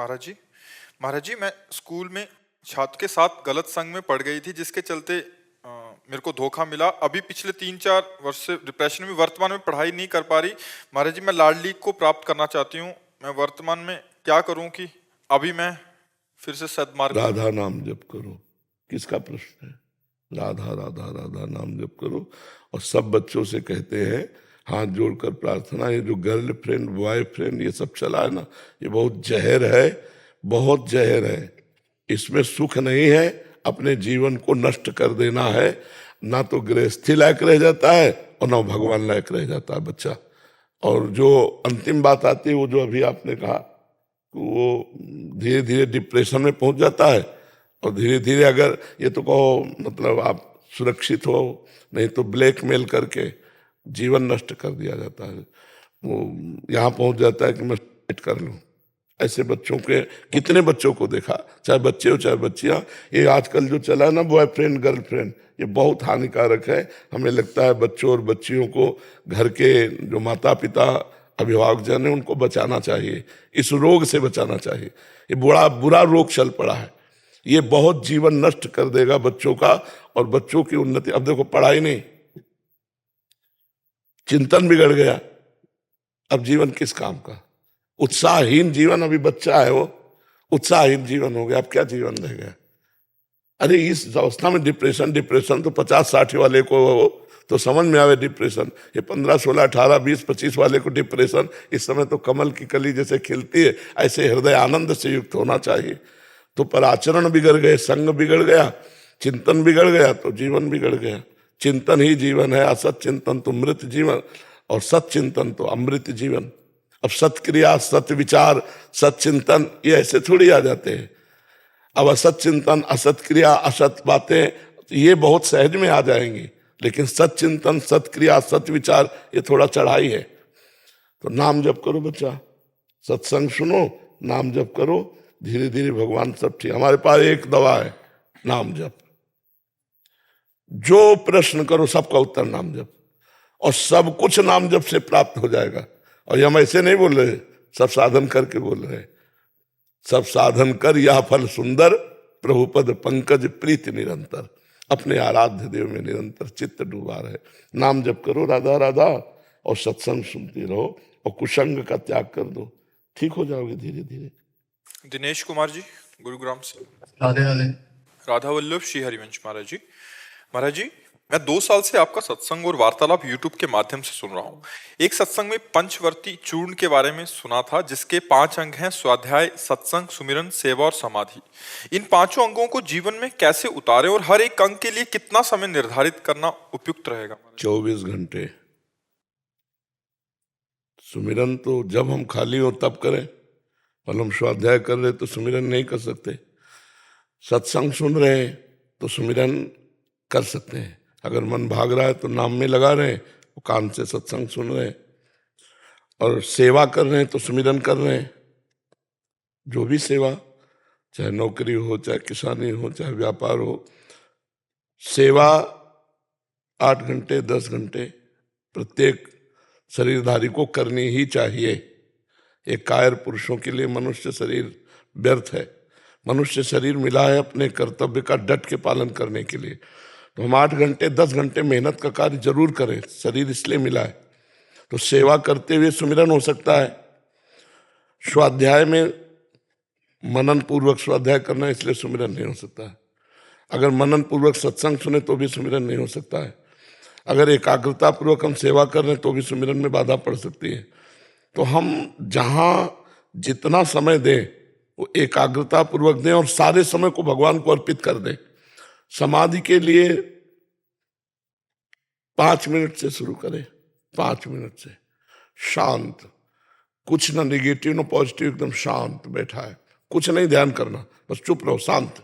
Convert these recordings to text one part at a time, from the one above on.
महाराज जी, महाराज जी, मैं स्कूल में छात्र के साथ गलत संग में पड़ गई थी, जिसके चलते मेरे को धोखा मिला। अभी पिछले 3-4 वर्ष से डिप्रेशन में, वर्तमान में पढ़ाई नहीं कर पा रही। महाराज जी, मैं लाडली को प्राप्त करना चाहती हूँ। मैं वर्तमान में क्या करूँ कि अभी मैं फिर से सद्मार्ग। राधा नाम जप करो। किसका प्रश्न है? राधा राधा राधा नाम जप करो। और सब बच्चों से कहते हैं हाथ जोड़कर प्रार्थना, ये जो गर्लफ्रेंड बॉयफ्रेंड ये सब चला है ना, ये बहुत जहर है, बहुत जहर है। इसमें सुख नहीं है, अपने जीवन को नष्ट कर देना है। ना तो गृहस्थी लायक रह जाता है और ना भगवान लायक रह जाता है बच्चा। और जो अंतिम बात आती है, वो जो अभी आपने कहा, वो धीरे धीरे डिप्रेशन में पहुंच जाता है। और धीरे धीरे अगर ये तो कहो मतलब आप सुरक्षित हो, नहीं तो ब्लैकमेल करके जीवन नष्ट कर दिया जाता है। वो यहाँ पहुंच जाता है कि मैं सुसाइड कर लूं। ऐसे बच्चों के कितने बच्चों को देखा, चाहे बच्चे हो चाहे बच्चियां। ये आजकल जो चला है ना बॉयफ्रेंड गर्लफ्रेंड, ये बहुत हानिकारक है। हमें लगता है बच्चों और बच्चियों को घर के जो माता पिता अभिभावक जन है उनको बचाना चाहिए, इस रोग से बचाना चाहिए। ये बड़ा बुरा रोग चल पड़ा है, ये बहुत जीवन नष्ट कर देगा बच्चों का और बच्चों की उन्नति। अब देखो पढ़ाई नहीं, चिंतन बिगड़ गया, अब जीवन किस काम का? उत्साहहीन जीवन, अभी बच्चा है वो, उत्साहहीन जीवन हो गया, अब क्या जीवन रह गया? अरे इस अवस्था में डिप्रेशन डिप्रेशन तो 50-60 वाले को तो समझ में आवे डिप्रेशन। ये 15, 16, 18, 20, 25 वाले को डिप्रेशन, इस समय तो कमल की कली जैसे खिलती है, ऐसे हृदय आनंद से युक्त होना चाहिए। तो पर आचरण बिगड़ गए, संग बिगड़ गया, चिंतन बिगड़ गया तो जीवन बिगड़ गया। चिंतन ही जीवन है, असत चिंतन तो मृत जीवन, और सत चिंतन तो अमृत जीवन। अब सत्क्रिया, सत विचार, सत चिंतन ये ऐसे थोड़ी आ जाते हैं। अब असत चिंतन, असत क्रिया, असत बातें ये बहुत सहज में आ जाएंगी, लेकिन सत चिंतन, सत क्रिया, सत विचार ये थोड़ा चढ़ाई है। तो नाम जप करो बच्चा, सत्संग सुनो, नाम जप करो, धीरे धीरे भगवान सब ठीक। हमारे पास एक दवा है, नाम जप। जो प्रश्न करो सबका उत्तर नाम जप, और सब कुछ नाम जप से प्राप्त हो जाएगा। और ये हम ऐसे नहीं बोल रहे, सब साधन करके बोल रहे। सब साधन कर यह फल सुंदर, प्रभुपद पंकज प्रीति निरंतर। अपने आराध्य देव में निरंतर चित्त डूबा रहे। नाम जप करो राधा राधा, और सत्संग सुनती रहो, और कुसंग का त्याग कर दो, ठीक हो जाओगे धीरे धीरे। दिनेश कुमार जी, गुरुग्राम से। राधे राधे। राधा वल्लभ श्री हरिवंश। महाराज जी, महाराज जी, मैं 2 साल से आपका सत्संग और वार्तालाप यूट्यूब के माध्यम से सुन रहा हूँ। एक सत्संग में पंचवर्ती चूर्ण के बारे में सुना था, जिसके 5 अंग हैं: स्वाध्याय, सत्संग, सुमिरन, सेवा और समाधि। इन 5 अंगों को जीवन में कैसे उतारे और हर एक अंग के लिए कितना समय निर्धारित करना उपयुक्त रहेगा? 24 घंटे सुमिरन तो जब हम खाली हो तब करें, और हम स्वाध्याय कर रहे तो सुमिरन नहीं कर सकते। सत्संग सुन रहे हैं तो सुमिरन कर सकते हैं। अगर मन भाग रहा है तो नाम में लगा रहे हैं, वो कान से सत्संग सुन रहे हैं, और सेवा कर रहे हैं तो सुमिरन कर रहे हैं। जो भी सेवा, चाहे नौकरी हो, चाहे किसानी हो, चाहे व्यापार हो, सेवा 8 घंटे 10 घंटे प्रत्येक शरीरधारी को करनी ही चाहिए। एक कायर पुरुषों के लिए मनुष्य शरीर व्यर्थ है। मनुष्य शरीर मिला है अपने कर्तव्य का डट के पालन करने के लिए। तो हम 8 घंटे 10 घंटे मेहनत का कार्य जरूर करें, शरीर इसलिए मिला है। तो सेवा करते हुए सुमिरन हो सकता है। स्वाध्याय में मनन पूर्वक स्वाध्याय करना, इसलिए सुमिरन नहीं हो सकता है। अगर मनन पूर्वक सत्संग सुने तो भी सुमिरन नहीं हो सकता है। अगर एकाग्रता पूर्वक हम सेवा कर रहे हैं तो भी सुमिरन में बाधा पड़ सकती है। तो हम जहां जितना समय दें वो एकाग्रता पूर्वक दें, और सारे समय को भगवान को अर्पित कर दें। समाधि के लिए 5 मिनट से शुरू करें, 5 मिनट से शांत, कुछ ना निगेटिव ना पॉजिटिव, एकदम शांत बैठा है, कुछ नहीं ध्यान करना, बस चुप रहो, शांत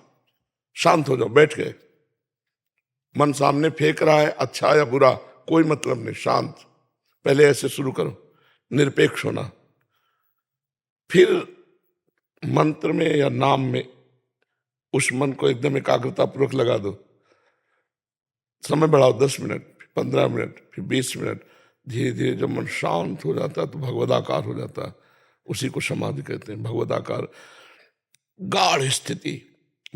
शांत हो जाओ। बैठ गए, मन सामने फेंक रहा है अच्छा या बुरा कोई मतलब नहीं, शांत। पहले ऐसे शुरू करो, निरपेक्ष होना। फिर मंत्र में या नाम में उस मन को एकदम एकाग्रता पूर्वक लगा दो। समय बढ़ाओ, 10 मिनट, 15 मिनट, फिर 20 मिनट। धीरे धीरे जब मन शांत हो जाता है तो भगवदाकार हो जाता है, उसी को समाधि कहते हैं। भगवदाकार गाढ़ स्थिति,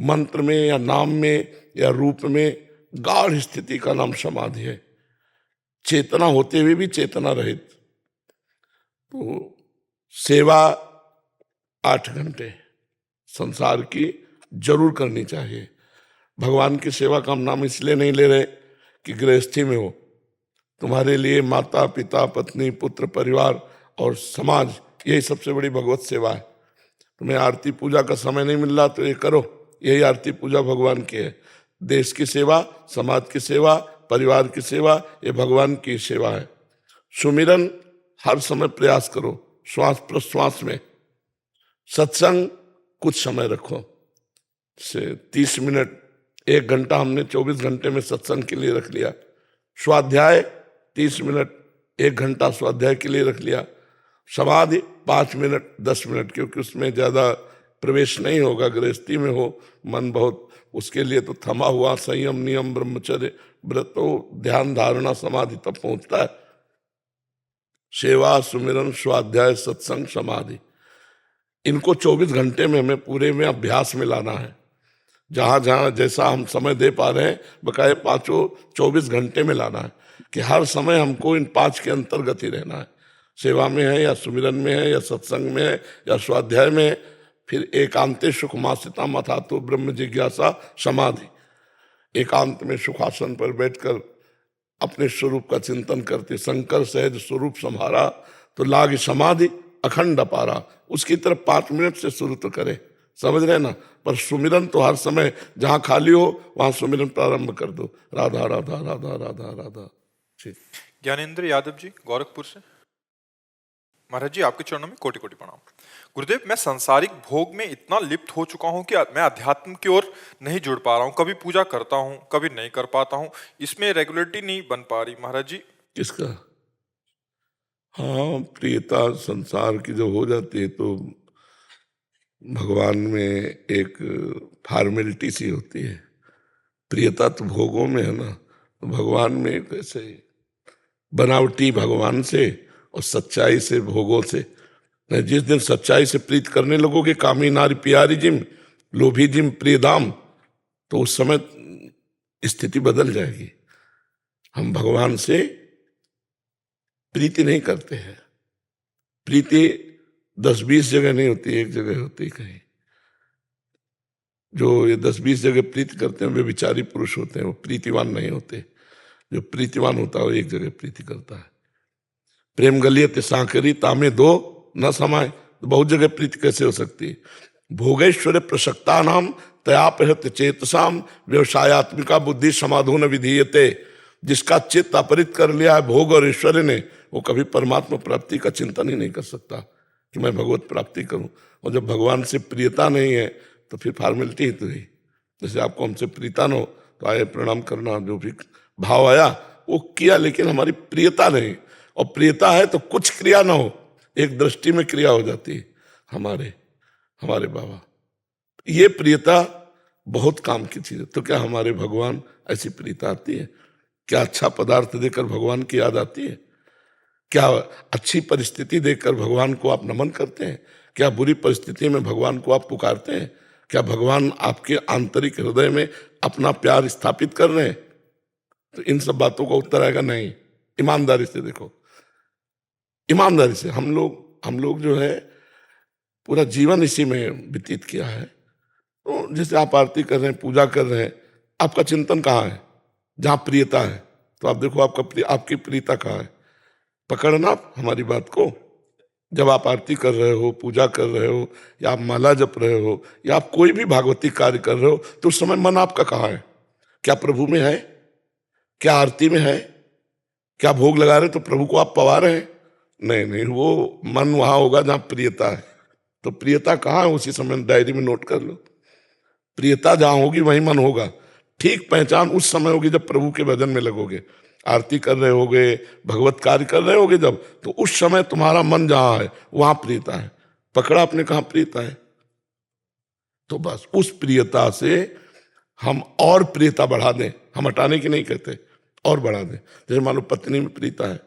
मंत्र में या नाम में या रूप में गाढ़ स्थिति का नाम समाधि है। चेतना होते हुए भी चेतना रहित। तो सेवा 8 घंटे संसार की जरूर करनी चाहिए। भगवान की सेवा का हम नाम इसलिए नहीं ले रहे कि गृहस्थी में हो, तुम्हारे लिए माता पिता पत्नी पुत्र परिवार और समाज, यही सबसे बड़ी भगवत सेवा है। तुम्हें आरती पूजा का समय नहीं मिल रहा तो ये करो, यही आरती पूजा भगवान की है। देश की सेवा, समाज की सेवा, परिवार की सेवा, ये भगवान की सेवा है। सुमिरन हर समय प्रयास करो, श्वास प्रश्वास में। सत्संग कुछ समय रखो, से 30 मिनट 1 घंटा हमने 24 घंटे में सत्संग के लिए रख लिया। स्वाध्याय 30 मिनट 1 घंटा स्वाध्याय के लिए रख लिया। समाधि 5 मिनट 10 मिनट, क्योंकि उसमें ज्यादा प्रवेश नहीं होगा। गृहस्थी में हो मन बहुत, उसके लिए तो थमा हुआ संयम नियम ब्रह्मचर्य व्रत ध्यान धारणा समाधि तब पहुंचता है। सेवा सुमिरन स्वाध्याय सत्संग समाधि, इनको 24 घंटे में हमें पूरे में अभ्यास में लाना है। जहां जहां जैसा हम समय दे पा रहे हैं, बकाये 24 घंटे में लाना है कि हर समय हमको इन 5 के अंतर्गत ही रहना है। सेवा में है या सुमिरन में है या सत्संग में है या स्वाध्याय में है। फिर एकांते सुख मासिता मथा तो ब्रह्म जिज्ञासा समाधि, एकांत में सुखासन पर बैठकर अपने स्वरूप का चिंतन करते शंकर सहज स्वरूप संहारा तो लाग समाधि अखंड अपारा। उसकी तरफ 5 मिनट से शुरू तो करे, समझ रहे ना। पर सुमिरन तो हर समय जहां खाली हो वहां सुमिरन प्रारंभ कर दो। राधा राधा राधा राधा राधा। ठीक। ज्ञानेंद्र यादव जी गोरखपुर से। महाराज जी आपके चरणों में कोटि कोटि प्रणाम। गुरुदेव, मैं सांसारिक भोग में इतना लिप्त हो चुका हूं कि मैं अध्यात्म की ओर नहीं जुड़ पा रहा हूं। कभी पूजा करता हूं, कभी नहीं कर पाता हूं। इसमें रेगुलरिटी नहीं बन पा रही महाराज जी। किसका? हाँ, प्रियता संसार की जो हो जाती है तो भगवान में एक फॉर्मेलिटी सी होती है। प्रियता तो भोगों में है ना, तो भगवान में एक ऐसे बनावटी भगवान से और सच्चाई से भोगों से। जिस दिन सच्चाई से प्रीत करने लगोगे, कामी नारी प्यारी जिम लोभी जिम प्रियदाम, तो उस समय स्थिति बदल जाएगी। हम भगवान से प्रीति नहीं करते हैं। प्रीति 10-20 जगह नहीं होती, एक जगह होती कहीं। जो ये 10-20 जगह प्रीति करते हैं वे विचारी पुरुष होते हैं, वो प्रीतिवान नहीं होते। जो प्रीतिवान होता है वो एक जगह प्रीति करता है। प्रेम गलियत सांकरी तामे दो न समाये, तो बहुत जगह प्रीति कैसे हो सकती है। भोगेश्वर प्रसक्ता नाम तयापहत चेतसाम व्यवसायत्मिका बुद्धि समाधो न विधीयते। जिसका चित्त अपहृत कर लिया है भोग और ऐश्वर्य ने, वो कभी परमात्मा प्राप्ति का चिंतन ही नहीं कर सकता कि मैं भगवत प्राप्ति करूं। और जब भगवान से प्रियता नहीं है तो फिर फॉर्मेलिटी ही तो है। जैसे आपको हमसे प्रीता न हो तो आए प्रणाम करना, जो भी भाव आया वो किया, लेकिन हमारी प्रियता नहीं। और प्रियता है तो कुछ क्रिया ना हो, एक दृष्टि में क्रिया हो जाती है। हमारे बाबा, ये प्रियता बहुत काम की चीज है। तो क्या हमारे भगवान ऐसी प्रियता आती है? क्या अच्छा पदार्थ देकर भगवान की याद आती है? क्या अच्छी परिस्थिति देखकर भगवान को आप नमन करते हैं? क्या बुरी परिस्थिति में भगवान को आप पुकारते हैं? क्या भगवान आपके आंतरिक हृदय में अपना प्यार स्थापित कर रहे हैं? तो इन सब बातों का उत्तर आएगा नहीं। ईमानदारी से देखो, ईमानदारी से। हम लोग जो है पूरा जीवन इसी में व्यतीत किया है। तो जैसे आप आरती कर रहे हैं, पूजा कर रहे हैं, आपका चिंतन कहाँ है? जहाँ प्रियता है तो आप देखो आपकी प्रियता कहाँ है। पकड़ना हमारी बात को। जब आप आरती कर रहे हो, पूजा कर रहे हो, या आप माला जप रहे हो, या आप कोई भी भागवती कार्य कर रहे हो, तो उस समय मन आपका कहाँ है? क्या प्रभु में है? क्या आरती में है? क्या भोग लगा रहे तो प्रभु को आप पवा रहे हैं? नहीं, वो मन वहां होगा जहां प्रियता है। तो प्रियता कहाँ है उसी समय डायरी में नोट कर लो। प्रियता जहां होगी वहीं मन होगा। ठीक पहचान उस समय होगी जब प्रभु के भजन में लगोगे, आरती कर रहे होगे, भगवत कार्य कर रहे होगे जब, तो उस समय तुम्हारा मन जहां है वहां प्रियता है। पकड़ा आपने कहां प्रियता है? तो बस उस प्रियता से हम और प्रियता बढ़ा दें। हम हटाने की नहीं कहते, और बढ़ा दें। जैसे मान लो पत्नी में प्रियता है,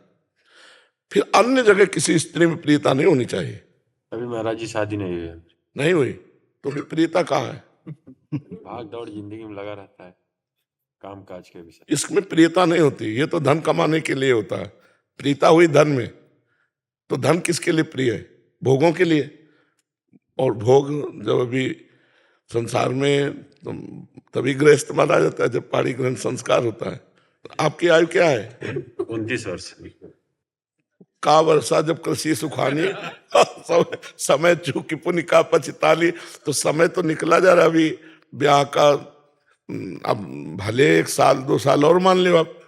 फिर अन्य जगह किसी स्त्री में प्रियता नहीं होनी चाहिए। अभी महाराज जी शादी नहीं हुई है। नहीं हुई तो फिर प्रियता कहाँ है? भाग दौड़ जिंदगी में लगा रहता है काम काज के विषय। इसमें प्रियता नहीं होती, ये तो धन कमाने के लिए होता है। प्रियता हुई धन में, तो धन किसके लिए प्रिय है? भोगों के लिए। और भोग जब अभी संसार में तो तभी गृहस्थ माना जाता है जब पाणी ग्रहण संस्कार होता है। आपकी आयु क्या है? 29 वर्ष। का वर्षा जब कृषि सुखानी समय चूकी पुण्य का पछताली। तो समय तो निकला जा रहा अभी ब्याह का। अब भले 1 साल 2 साल और मान लो आप।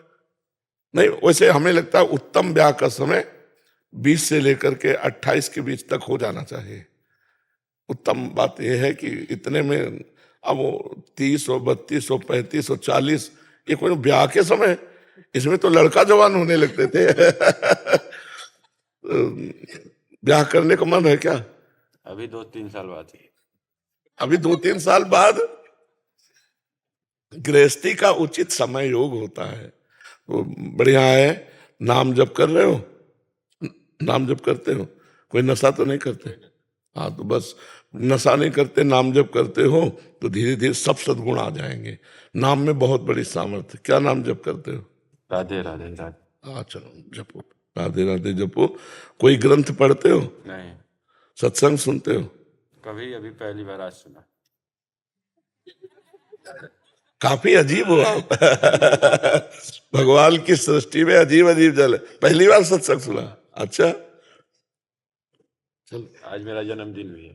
नहीं, वैसे हमें लगता है उत्तम ब्याह का समय 20 से लेकर के 28 के बीच तक हो जाना चाहिए। उत्तम बात यह है कि इतने में अब वो 30 और 32 और 35 और 40 ये कोई ब्याह के समय, इसमें तो लड़का जवान होने लगते थे। ब्याह करने का मन है क्या? अभी 2-3 साल बाद ही। अभी 2-3 साल बाद गृहस्थी का उचित समय योग होता है। तो बढ़िया है। नाम जप कर रहे हो? नाम जप करते हो? कोई नशा तो नहीं करते? हाँ, तो बस नशा नहीं करते, नाम जप करते हो तो धीरे धीरे सब सद्गुण आ जाएंगे। नाम में बहुत बड़ी सामर्थ्य। क्या नाम जप करते हो? राधे राधे राधे। हाँ, चलो जपो, राधे राधे जपो। कोई ग्रंथ पढ़ते हो? नहीं, सत्संग सुनते हो? कभी अभी पहली बार आज सुना। काफी अजीब हो आप। भगवान की सृष्टि में अजीब अजीब जल है। पहली बार सत्संग सुना? अच्छा, चलो आज मेरा जन्मदिन भी है।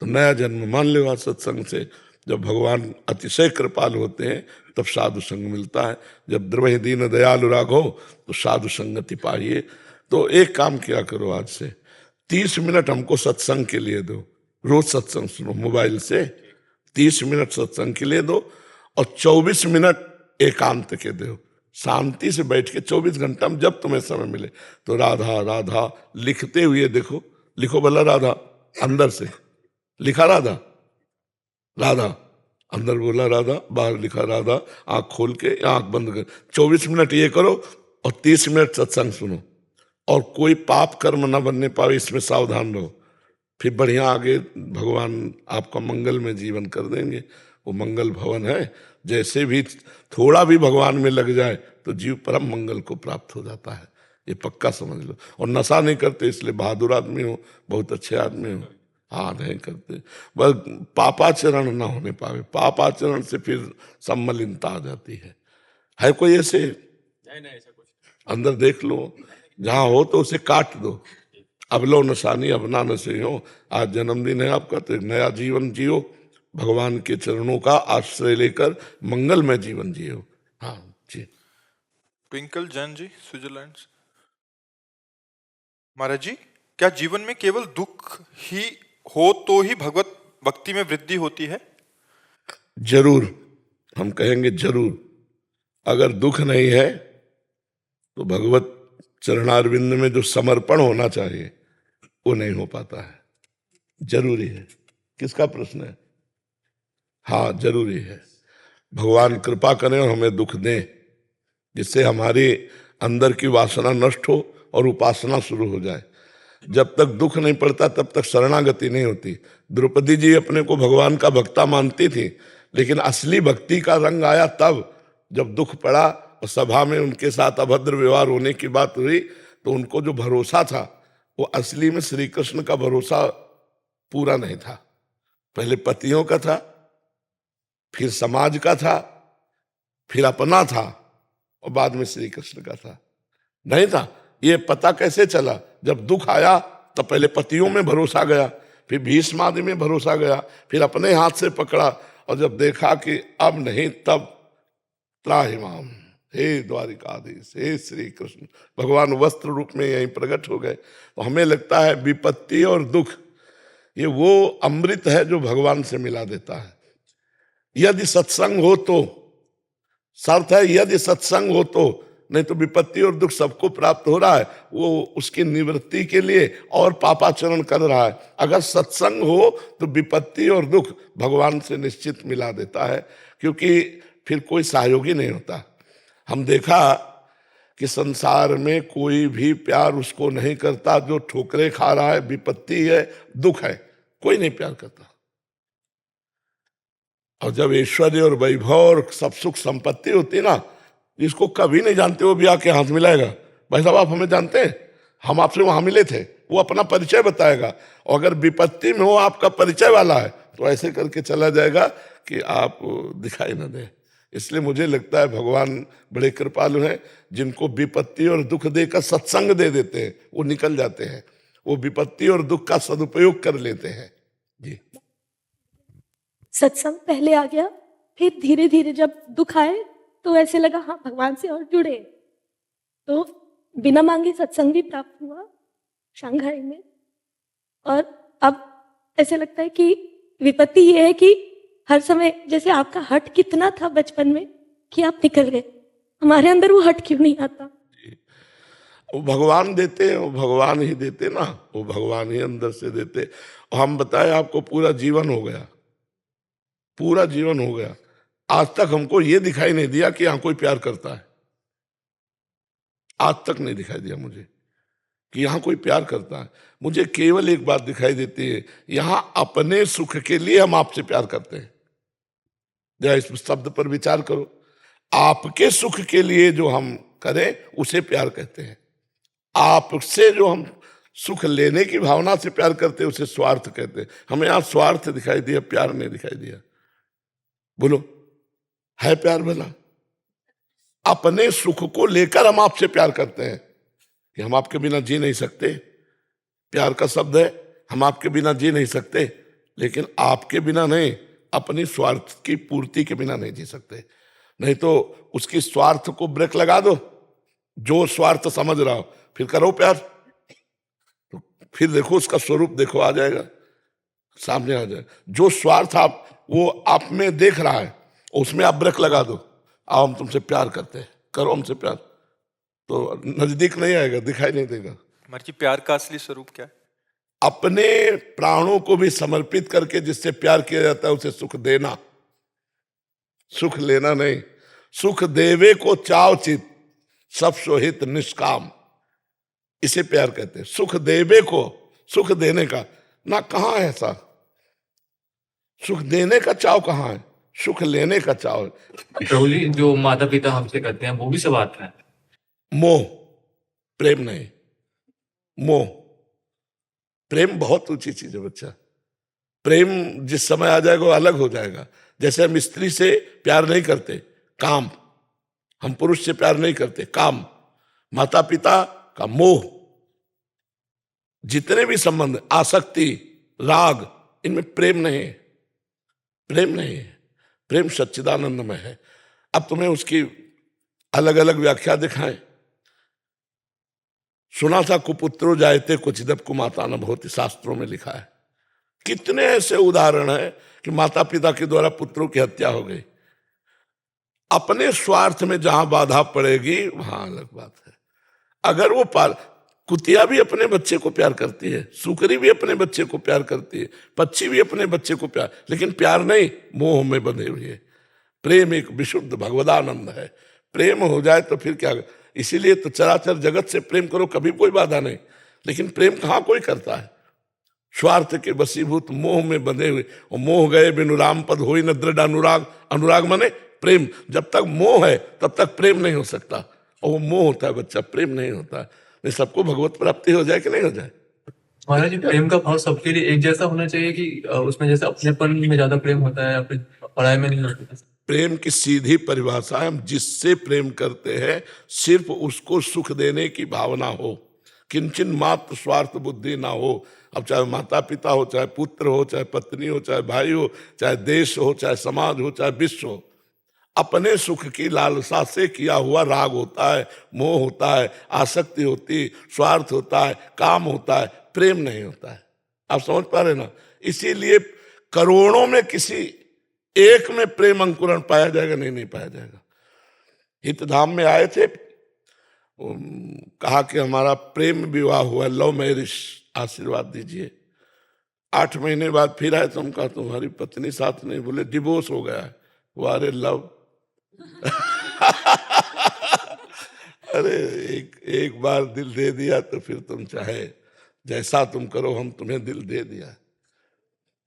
तो नया जन्म मान लो आज सत्संग से। जब भगवान अतिशय कृपाल होते हैं तब साधु संग मिलता है। जब द्रवहि दीन दयालु राघो तो साधु संगति पाइए। तो एक काम किया करो, आज से 30 मिनट हमको सत्संग के लिए दो। रोज सत्संग सुनो मोबाइल से। 30 मिनट सत्संग के लिए दो और 24 मिनट एकांत के दो। शांति से बैठ के 24 घंटा में जब तुम्हें समय मिले तो राधा राधा लिखते हुए देखो। लिखो भला राधा, अंदर से लिखा राधा, राधा अंदर बोला राधा, बाहर लिखा राधा। आंख खोल के आंख बंद कर 24 मिनट ये करो और 30 मिनट सत्संग सुनो। और कोई पाप कर्म न बनने पावे, इसमें सावधान रहो। फिर बढ़िया आगे भगवान आपका मंगल में जीवन कर देंगे। वो मंगल भवन है। जैसे भी थोड़ा भी भगवान में लग जाए तो जीव परम मंगल को प्राप्त हो जाता है। ये पक्का समझ लो। और नशा नहीं करते इसलिए बहादुर आदमी हो, बहुत अच्छे आदमी हो। हाँ, नहीं करते। बस पापाचरण ना होने पावे। पापाचरण से फिर सब मलिनता आ जाती है कोई ऐसे? नहीं, ऐसा कुछ अंदर देख लो, जहां हो तो उसे काट दो। अब लो नशानी अब ना नशे हो। आज जन्मदिन है आपका तो एक नया जीवन जियो। भगवान के चरणों का आश्रय लेकर मंगलमय जीवन जियो। हाँ जी। ट्विंकल जैन जी, स्विट्जरलैंड से। महाराज जी, क्या जीवन में केवल दुख ही हो तो ही भगवत भक्ति में वृद्धि होती है? जरूर, हम कहेंगे जरूर। अगर दुख नहीं है तो भगवत चरणारविंद में जो समर्पण होना चाहिए वो नहीं हो पाता है। जरूरी है। किसका प्रश्न है? हाँ, जरूरी है। भगवान कृपा करें और हमें दुख दें जिससे हमारी अंदर की वासना नष्ट हो और उपासना शुरू हो जाए। जब तक दुख नहीं पड़ता तब तक शरणागति नहीं होती। द्रौपदी जी अपने को भगवान का भक्ता मानती थी, लेकिन असली भक्ति का रंग आया तब जब दुख पड़ा और सभा में उनके साथ अभद्र व्यवहार होने की बात हुई। तो उनको जो भरोसा था वो असली में श्री कृष्ण का भरोसा पूरा नहीं था। पहले पतियों का था, फिर समाज का था, फिर अपना था और बाद में श्री कृष्ण का था। नहीं था। ये पता कैसे चला? जब दुख आया तब पहले पतियों में भरोसा गया, फिर भीष्म आदि में भरोसा गया, फिर अपने हाथ से पकड़ा और जब देखा कि अब नहीं तब त्राहिमाम, हे द्वारिकाधीश, हे श्री कृष्ण, भगवान वस्त्र रूप में यहीं प्रकट हो गए। तो हमें लगता है विपत्ति और दुख ये वो अमृत है जो भगवान से मिला देता है। यदि सत्संग हो तो, शर्त है यदि सत्संग हो तो, नहीं तो विपत्ति और दुख सबको प्राप्त हो रहा है, वो उसकी निवृत्ति के लिए और पापाचरण कर रहा है। अगर सत्संग हो तो विपत्ति और दुख भगवान से निश्चित मिला देता है, क्योंकि फिर कोई सहयोगी नहीं होता। हम देखा कि संसार में कोई भी प्यार उसको नहीं करता जो ठोकरे खा रहा है, विपत्ति है, दुख है, कोई नहीं प्यार करता। और जब ऐश्वर्य और वैभव और सब सुख संपत्ति होती ना, जिसको कभी नहीं जानते वो भी आके हाथ मिलाएगा, भाई साहब आप हमें जानते हैं, हम आपसे वहां मिले थे, वो अपना परिचय बताएगा। और अगर विपत्ति में हो आपका परिचय वाला है तो ऐसे करके चला जाएगा कि आप दिखाई न दे। इसलिए मुझे लगता है भगवान बड़े कृपालु हैं, जिनको विपत्ति और दुख देकर सत्संग दे देते हैं वो निकल जाते हैं, वो विपत्ति और दुख का सदुपयोग कर लेते हैं। जी, सत्संग पहले आ गया, फिर धीरे धीरे जब दुख आए तो ऐसे लगा हाँ भगवान से और जुड़े, तो बिना मांगे सत्संग भी प्राप्त हुआ शंघाई में। और अब ऐसे लगता है कि विपत्ति ये है कि हर समय जैसे आपका हट कितना था बचपन में कि आप निकल गए, हमारे अंदर वो हट क्यों नहीं आता? वो भगवान देते हैं, वो भगवान ही देते ना, वो भगवान ही अंदर से देते। और हम बताएं आपको पूरा जीवन हो गया, पूरा जीवन हो गया, आज तक हमको ये दिखाई नहीं दिया कि यहां कोई प्यार करता है। आज तक नहीं दिखाई दिया मुझे कि यहां कोई प्यार करता है। मुझे केवल एक बात दिखाई देती है, यहां अपने सुख के लिए हम आपसे प्यार करते हैं। जरा इस शब्द पर विचार करो, आपके सुख के लिए जो हम करें उसे प्यार कहते हैं। आपसे जो हम सुख लेने की भावना से प्यार करते हैं उसे स्वार्थ कहते हैं। हमें यहां स्वार्थ दिखाई दिया, प्यार नहीं दिखाई दिया। बोलो, है प्यार भला? अपने सुख को लेकर हम आपसे प्यार करते हैं कि हम आपके बिना जी नहीं सकते, प्यार का शब्द है, हम आपके बिना जी नहीं सकते, लेकिन आपके बिना नहीं, अपनी स्वार्थ की पूर्ति के बिना नहीं जी सकते। नहीं तो उसकी स्वार्थ को ब्रेक लगा दो, जो स्वार्थ समझ रहा हो फिर करो प्यार, तो फिर देखो उसका स्वरूप देखो, आ जाएगा सामने, आ जाएगा। जो स्वार्थ आप वो आप में देख रहा है उसमें आप ब्रेक लगा दो, आओ हम तुमसे प्यार करते हैं, करो हमसे प्यार, तो नजदीक नहीं आएगा, दिखाई नहीं देगा। महाराज जी, प्यार का असली स्वरूप क्या है? अपने प्राणों को भी समर्पित करके जिससे प्यार किया जाता है उसे सुख देना, सुख लेना नहीं। सुख देवे को चाव चित, सब सोहित निष्काम, इसे प्यार कहते हैं। सुख देवे को, सुख देने का ना, कहां है ऐसा? सुख देने का चाव कहां है? सुख लेने का चाव है। प्रभु जी, जो माता पिता हमसे करते हैं वो भी सब आता है। मोह, प्रेम नहीं, मोह। प्रेम बहुत ऊंची चीज है बच्चा। प्रेम जिस समय आ जाएगा वो अलग हो जाएगा। जैसे हम स्त्री से प्यार नहीं करते, काम, हम पुरुष से प्यार नहीं करते, काम। माता पिता का मोह, जितने भी संबंध, आसक्ति, राग, इनमें प्रेम नहीं है, प्रेम नहीं है। प्रेम सच्चिदानंद में है। अब तुम्हें उसकी अलग अलग व्याख्या दिखाएं। सुना था कुपुत्रो जायते कुचिदप कुमाता न भवति, शास्त्रों में लिखा है। कितने ऐसे उदाहरण हैं कि माता पिता के द्वारा पुत्रों की हत्या हो गई। अपने स्वार्थ में जहां बाधा पड़ेगी वहां अलग बात है। अगर वो कुतिया भी अपने बच्चे को प्यार करती है, सुकरी भी अपने बच्चे को प्यार करती है, पक्षी भी अपने बच्चे को प्यार, लेकिन प्यार नहीं, मोह में बंधे हुए है। प्रेम एक विशुद्ध भगवदानंद है। प्रेम हो जाए तो फिर क्या? इसीलिए तो चराचर जगत से प्रेम करो, कभी कोई बाधा नहीं। लेकिन प्रेम कहाँ कोई करता है? स्वार्थ के वशीभूत मोह में बंधे हुए। और मोह गए बिनु राम पद होई न दृढ़ अनुराग। अनुराग माने प्रेम। जब तक मोह है तब तक प्रेम नहीं हो सकता, और वो मोह होता है बच्चा, प्रेम नहीं होता है। नहीं, सबको भगवत प्राप्ति हो जाए कि नहीं हो जाए? महाराज जी, प्रेम का भाव सबके लिए एक जैसा होना चाहिए कि उसमें जैसे अपनेपन में ज्यादा प्रेम होता है या फिर पढ़ाई में नहीं होता? प्रेम की सीधी परिभाषा है, हम जिससे प्रेम करते हैं सिर्फ उसको सुख देने की भावना हो, किंचन मात्र स्वार्थ बुद्धि ना हो। अब चाहे माता पिता हो, चाहे पुत्र हो, चाहे पत्नी हो, चाहे भाई हो, चाहे देश हो, चाहे समाज हो, चाहे विश्व हो, अपने सुख की लालसा से किया हुआ राग होता है, मोह होता है, आसक्ति होती, स्वार्थ होता है, काम होता है, प्रेम नहीं होता है। आप समझ पा रहे ना? इसीलिए करोड़ों में किसी एक में प्रेम अंकुरण पाया जाएगा? नहीं पाया जाएगा। हितधाम में आए थे, कहा कि हमारा प्रेम विवाह हुआ, लव मैरिज, आशीर्वाद दीजिए। 8 महीने बाद फिर आए तो हम कहा तुम्हारी पत्नी साथ नहीं? बोले डिवोर्स हो गया है। वारे लव अरे एक बार दिल दे दिया तो फिर तुम चाहे जैसा तुम करो, हम तुम्हें दिल दे दिया।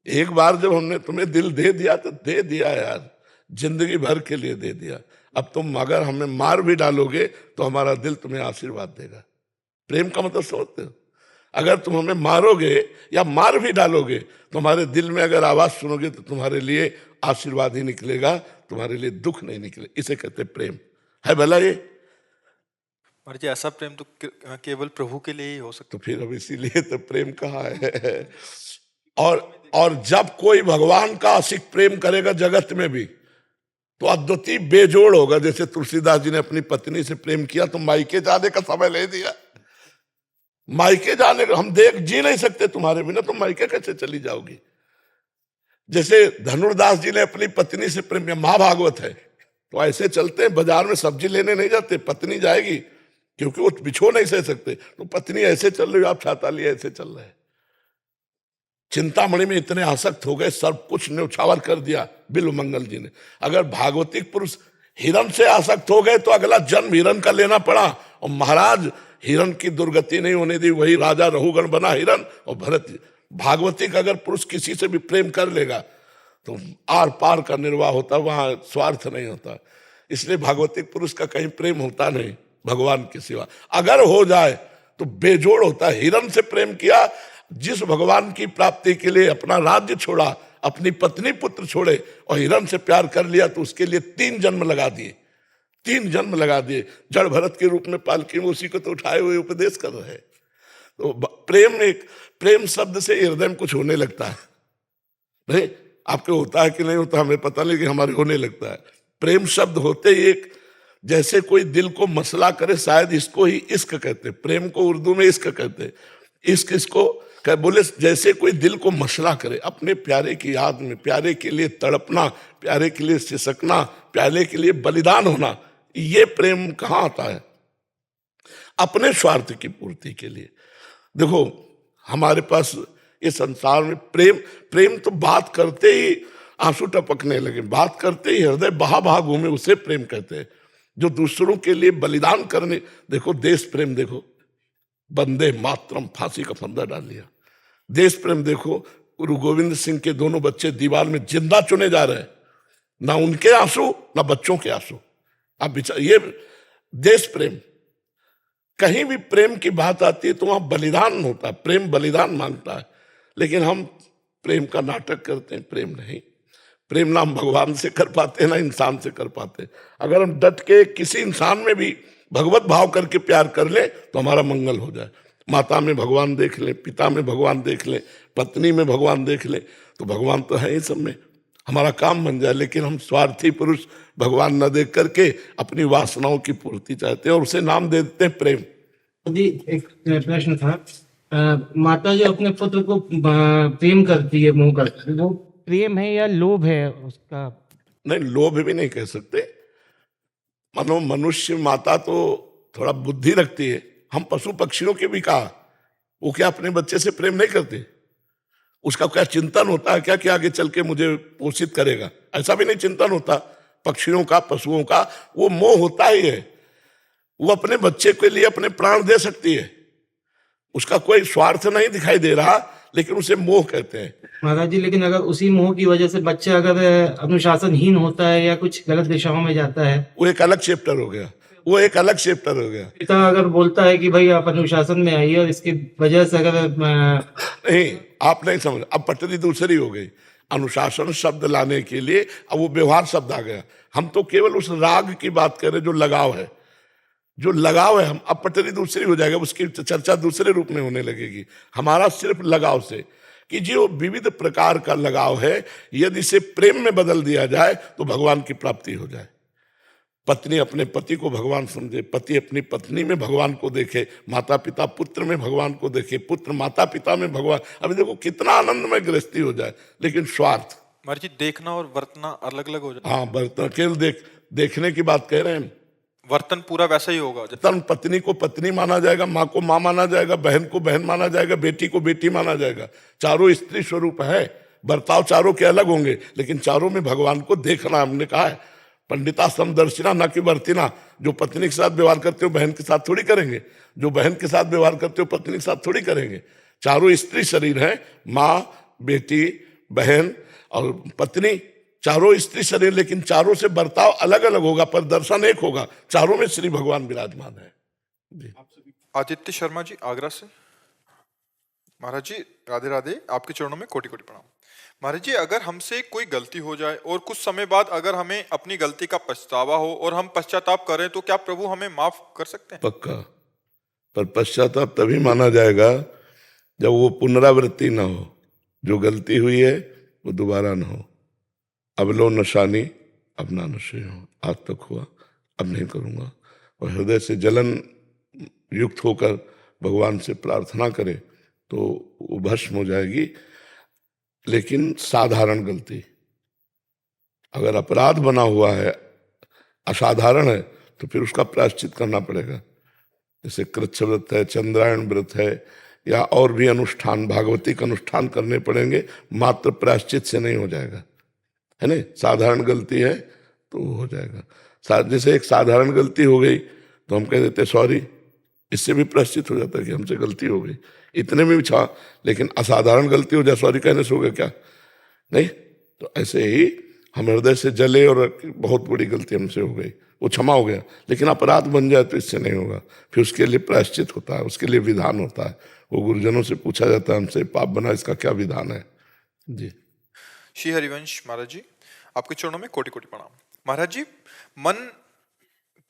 एक बार जब हमने तुम्हें दिल दे दिया तो दे दिया यार, जिंदगी भर के लिए दे दिया। अब तुम अगर हमें मार भी डालोगे तो हमारा दिल तुम्हें आशीर्वाद देगा। प्रेम का मतलब समझते हो? अगर तुम हमें मारोगे या मार भी डालोगे तो हमारे दिल में अगर आवाज सुनोगे तो तुम्हारे लिए आशीर्वाद ही निकलेगा, तुम्हारे लिए दुख नहीं निकले। इसे कहते प्रेम है भला ये। महाराज जी ऐसा प्रेम तो केवल प्रभु के लिए ही हो सकता तो फिर अब इसीलिए तो प्रेम कहाँ है। और जब कोई भगवान का आशिक प्रेम करेगा जगत में भी तो अद्वितीय बेजोड़ होगा। जैसे तुलसीदास जी ने अपनी पत्नी से प्रेम किया तो मायके जाने का समय ले दिया। मायके जाने का हम जी नहीं सकते तुम्हारे बिना, तो मायके कैसे चली जाओगी। जैसे धनुर्दास जी ने अपनी पत्नी से प्रेम किया, महाभागवत है, तो ऐसे चलते हैं बाजार में सब्जी लेने नहीं जाते, पत्नी जाएगी क्योंकि वो बिछो नहीं सह सकते, तो पत्नी ऐसे चल रही, आप छाता लिए ऐसे चल रहे हैं। चिंतामणि में इतने आसक्त हो गए, सब कुछ न्यौछावर कर दिया बिल्व मंगल जी ने। अगर भागवतिक पुरुष हिरण से आसक्त हो गए तो अगला जन्म हिरण का लेना पड़ा, और महाराज हिरण की दुर्गति नहीं होने दी, वही राजा रहुगण बना हिरण। और भरत भागवतिक अगर पुरुष किसी से भी प्रेम कर लेगा तो आर पार का निर्वाह होता, वहां स्वार्थ नहीं होता। इसलिए भागवतिक पुरुष का कहीं प्रेम होता नहीं भगवान के सिवा। अगर हो जाए तो बेजोड़ होता है। हिरण से प्रेम किया, जिस भगवान की प्राप्ति के लिए अपना राज्य छोड़ा, अपनी पत्नी पुत्र छोड़े और हिरण से प्यार कर लिया, तो उसके लिए 3 जन्म लगा दिए, 3 जन्म लगा दिए। जड़ भरत के रूप में पालकी में उसी को तो उठाए हुए उपदेश कर रहे हैं। तो प्रेम शब्द से हृदय में कुछ होने लगता है। नहीं, आपके होता है कि नहीं होता हमें पता नहीं, कि हमारे होने लगता है। प्रेम शब्द होते ही एक, जैसे कोई दिल को मसला करे, शायद इसको ही इश्क कहते। प्रेम को उर्दू में इश्क कहते। इश्क इसको बोले जैसे कोई दिल को मसला करे, अपने प्यारे की याद में, प्यारे के लिए तड़पना, प्यारे के लिए सिसकना, प्यारे के लिए बलिदान होना। ये प्रेम कहाँ आता है? अपने स्वार्थ की पूर्ति के लिए। देखो हमारे पास ये संसार में प्रेम तो बात करते ही आंसू टपकने लगे, बात करते ही हृदय बहा बहा घूमे, उसे प्रेम कहते हैं। जो दूसरों के लिए बलिदान करने, देखो देश प्रेम, देखो वंदे मातरम, फांसी का फंदा डाल लिया। देश प्रेम देखो, गुरु गोविंद सिंह के दोनों बच्चे दीवार में जिंदा चुने जा रहे हैं, ना उनके आंसू ना बच्चों के आंसू। अब ये देश प्रेम। कहीं भी प्रेम की बात आती है तो वहां बलिदान होता है, प्रेम बलिदान मांगता है। लेकिन हम प्रेम का नाटक करते हैं, प्रेम नहीं। प्रेम ना हम भगवान से कर पाते ना इंसान से कर पाते। अगर हम डट के किसी इंसान में भी भगवत भाव करके प्यार कर ले तो हमारा मंगल हो जाए। माता में भगवान देख ले, पिता में भगवान देख ले, पत्नी में भगवान देख ले, तो भगवान तो है ही सब में, हमारा काम बन जाए। लेकिन हम स्वार्थी पुरुष भगवान न देख करके अपनी वासनाओं की पूर्ति चाहते हैं और उसे नाम दे देते हैं प्रेम। जी एक प्रश्न था, माता जो अपने पुत्र को प्रेम करती है, मोह करती है, वो प्रेम है या लोभ है उसका? नहीं, लोभ भी नहीं कह सकते। मानो मनुष्य माता तो थोड़ा बुद्धि रखती है, हम पशु पक्षियों के भी कहा, वो क्या अपने बच्चे से प्रेम नहीं करते? उसका क्या चिंतन होता है क्या कि आगे चल के मुझे पोषित करेगा? ऐसा भी नहीं चिंतन होता पक्षियों का, पशुओं का। वो मोह होता ही है। वो अपने बच्चे के लिए अपने प्राण दे सकती है, उसका कोई स्वार्थ नहीं दिखाई दे रहा, लेकिन उसे मोह कहते हैं। महाराज जी, लेकिन अगर उसी मोह की वजह से बच्चा अगर अनुशासनहीन होता है या कुछ गलत दिशाओं में जाता है, वो एक अलग चैप्टर हो गया, वो एक अलग चैप्टर हो गया। पिता अगर बोलता है कि भाई आप अनुशासन में आइए और इसकी वजह से अगर नहीं, आप नहीं समझ, अब पटरी दूसरी हो गई। अनुशासन शब्द लाने के लिए अब वो व्यवहार शब्द आ गया। हम तो केवल उस राग की बात कर रहे जो लगाव है, जो लगाव है। हम अब पटरी दूसरी हो जाएगा, उसकी चर्चा दूसरे रूप में होने लगेगी। हमारा सिर्फ लगाव से, कि जो विविध प्रकार का लगाव है, यदि इसे प्रेम में बदल दिया जाए तो भगवान की प्राप्ति हो जाए। पत्नी अपने पति को भगवान समझे, पति अपनी पत्नी में भगवान को देखे, माता पिता पुत्र में भगवान को देखे, पुत्र माता पिता में भगवान। अभी देखो कितना आनंदमय गृहस्थी हो जाए। लेकिन स्वार्थ, महाराज जी देखना और वर्तना अलग अलग हो जाए। हाँ, बर्तन केवल देखने की बात कह रहे हैं। वर्तन पूरा वैसा ही होगा। तन पत्नी को पत्नी माना जाएगा, माँ को माँ माना जाएगा, बहन को बहन माना जाएगा, बेटी को बेटी माना जाएगा। चारों स्त्री स्वरूप है, बर्ताव चारों के अलग होंगे, लेकिन चारों में भगवान को देखना। हमने कहा है पंडिता समदर्शिना न कि वर्तिना। जो पत्नी के साथ व्यवहार करते हो बहन के साथ थोड़ी करेंगे, जो बहन के साथ व्यवहार करते हो पत्नी के साथ थोड़ी करेंगे। चारों स्त्री शरीर है, माँ, बेटी, बहन और पत्नी, चारों स्त्री शरीर, लेकिन चारों से बर्ताव अलग अलग होगा पर दर्शन एक होगा। चारों में श्री भगवान विराजमान है। जी। आदित्य शर्मा जी आगरा से। महाराज जी राधे राधे, आपके चरणों में कोटि कोटि प्रणाम। महाराज जी, अगर हमसे कोई गलती हो जाए और कुछ समय बाद अगर हमें अपनी गलती का पछतावा हो और हम पश्चाताप करें तो क्या प्रभु हमें माफ कर सकते हैं? पक्का। पर पश्चाताप तभी माना जाएगा जब वो पुनरावृत्ति ना हो, जो गलती हुई है वो दोबारा ना हो। अब लो नशानी अब ना नशे हो, आज तक हुआ अब नहीं करूँगा, और हृदय से जलन युक्त होकर भगवान से प्रार्थना करे तो वो भस्म हो जाएगी। लेकिन साधारण गलती, अगर अपराध बना हुआ है, असाधारण है, तो फिर उसका प्रायश्चित करना पड़ेगा। जैसे कृच्छ व्रत है, चंद्रायण व्रत है, या और भी अनुष्ठान, भागवतिक अनुष्ठान करने पड़ेंगे, मात्र प्रायश्चित से नहीं हो जाएगा, है नहीं। साधारण गलती है तो हो जाएगा। जैसे एक साधारण गलती हो गई तो हम कह देते सॉरी, इससे भी प्रायश्चित हो जाता है कि हमसे गलती हो गई, इतने में भी छा। लेकिन असाधारण गलती हो जाए, सॉरी कहने से हो गया क्या? नहीं। तो ऐसे ही हम हृदय से जले और बहुत बड़ी गलती हमसे हो गई, वो क्षमा हो गया, लेकिन अपराध बन जाए तो इससे नहीं होगा। फिर उसके लिए प्रायश्चित होता है, उसके लिए विधान होता है। वो गुरुजनों से पूछा जाता है, हमसे पाप बना, इसका क्या विधान है? जी। श्री हरिवंश महाराज जी, आपके चरणों में कोटि कोटि प्रणाम। महाराज जी, मन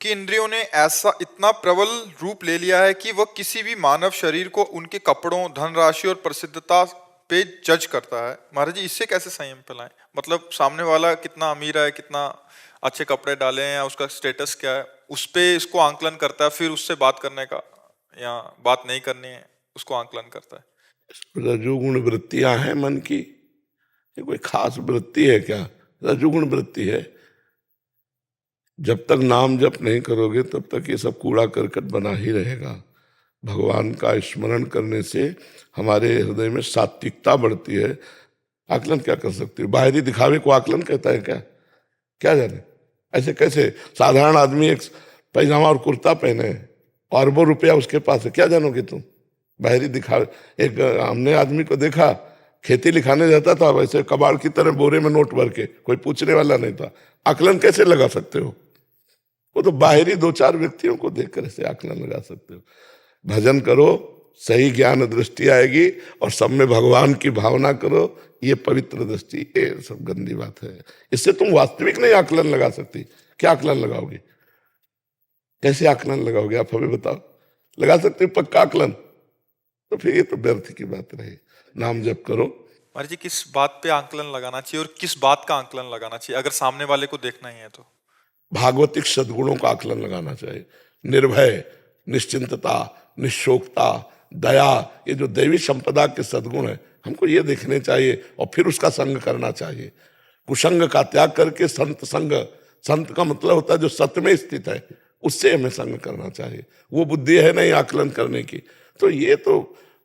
की इंद्रियों ने ऐसा इतना प्रबल रूप ले लिया है कि वह किसी भी मानव शरीर को उनके कपड़ों, धनराशि और प्रसिद्धता पे जज करता है। महाराज जी, इससे कैसे संयम फैलाएं? मतलब सामने वाला कितना अमीर है, कितना अच्छे कपड़े डाले हैं, उसका स्टेटस क्या है, उस पे इसको आंकलन करता है, फिर उससे बात करने का या बात नहीं करनी है उसको आंकलन करता है। रजोगुण वृत्तियां हैं मन की, ये कोई खास वृत्ति है क्या? रजोगुण वृत्ति है। जब तक नाम जप नहीं करोगे तब तक ये सब कूड़ा करकट बना ही रहेगा। भगवान का स्मरण करने से हमारे हृदय में सात्विकता बढ़ती है। आकलन क्या कर सकते हो? बाहरी दिखावे को आकलन कहता है क्या? क्या जाने, ऐसे कैसे? साधारण आदमी एक पैजामा और कुर्ता पहने और अरबों रुपया उसके पास है, क्या जानोगे तुम? बाहरी दिखावे। एक हमने आदमी को देखा, खेती लिखाने जाता था, वैसे कबाड़ की तरह बोरे में नोट भर के, कोई पूछने वाला नहीं था। आकलन कैसे लगा सकते हो? वो तो बाहरी दो चार व्यक्तियों को देखकर ऐसे आकलन लगा सकते हो। भजन करो, सही ज्ञान दृष्टि आएगी, और सब में भगवान की भावना करो, ये पवित्र दृष्टि। ये सब गंदी बात है, इससे तुम वास्तविक नहीं आकलन लगा सकती। क्या आकलन लगाओगे? कैसे आकलन लगाओगे आप हमें बताओ? लगा सकते हो पक्का आकलन? तो फिर ये तो व्यर्थ की बात रही। नाम जप करो। महाराज जी, किस बात पे आंकलन लगाना चाहिए और किस बात का आंकलन लगाना चाहिए अगर सामने वाले को देखना ही है तो? भागवतिक सद्गुणों का आकलन लगाना चाहिए। निर्भय, निश्चिंतता, निशोकता, दया, ये जो देवी संपदा के सद्गुण है, हमको ये देखने चाहिए और फिर उसका संग करना चाहिए। कुसंग का त्याग करके संत संग, संत का मतलब होता है जो सत्य में स्थित है, उससे हमें संग करना चाहिए। वो बुद्धि है नहीं आकलन करने की। तो ये तो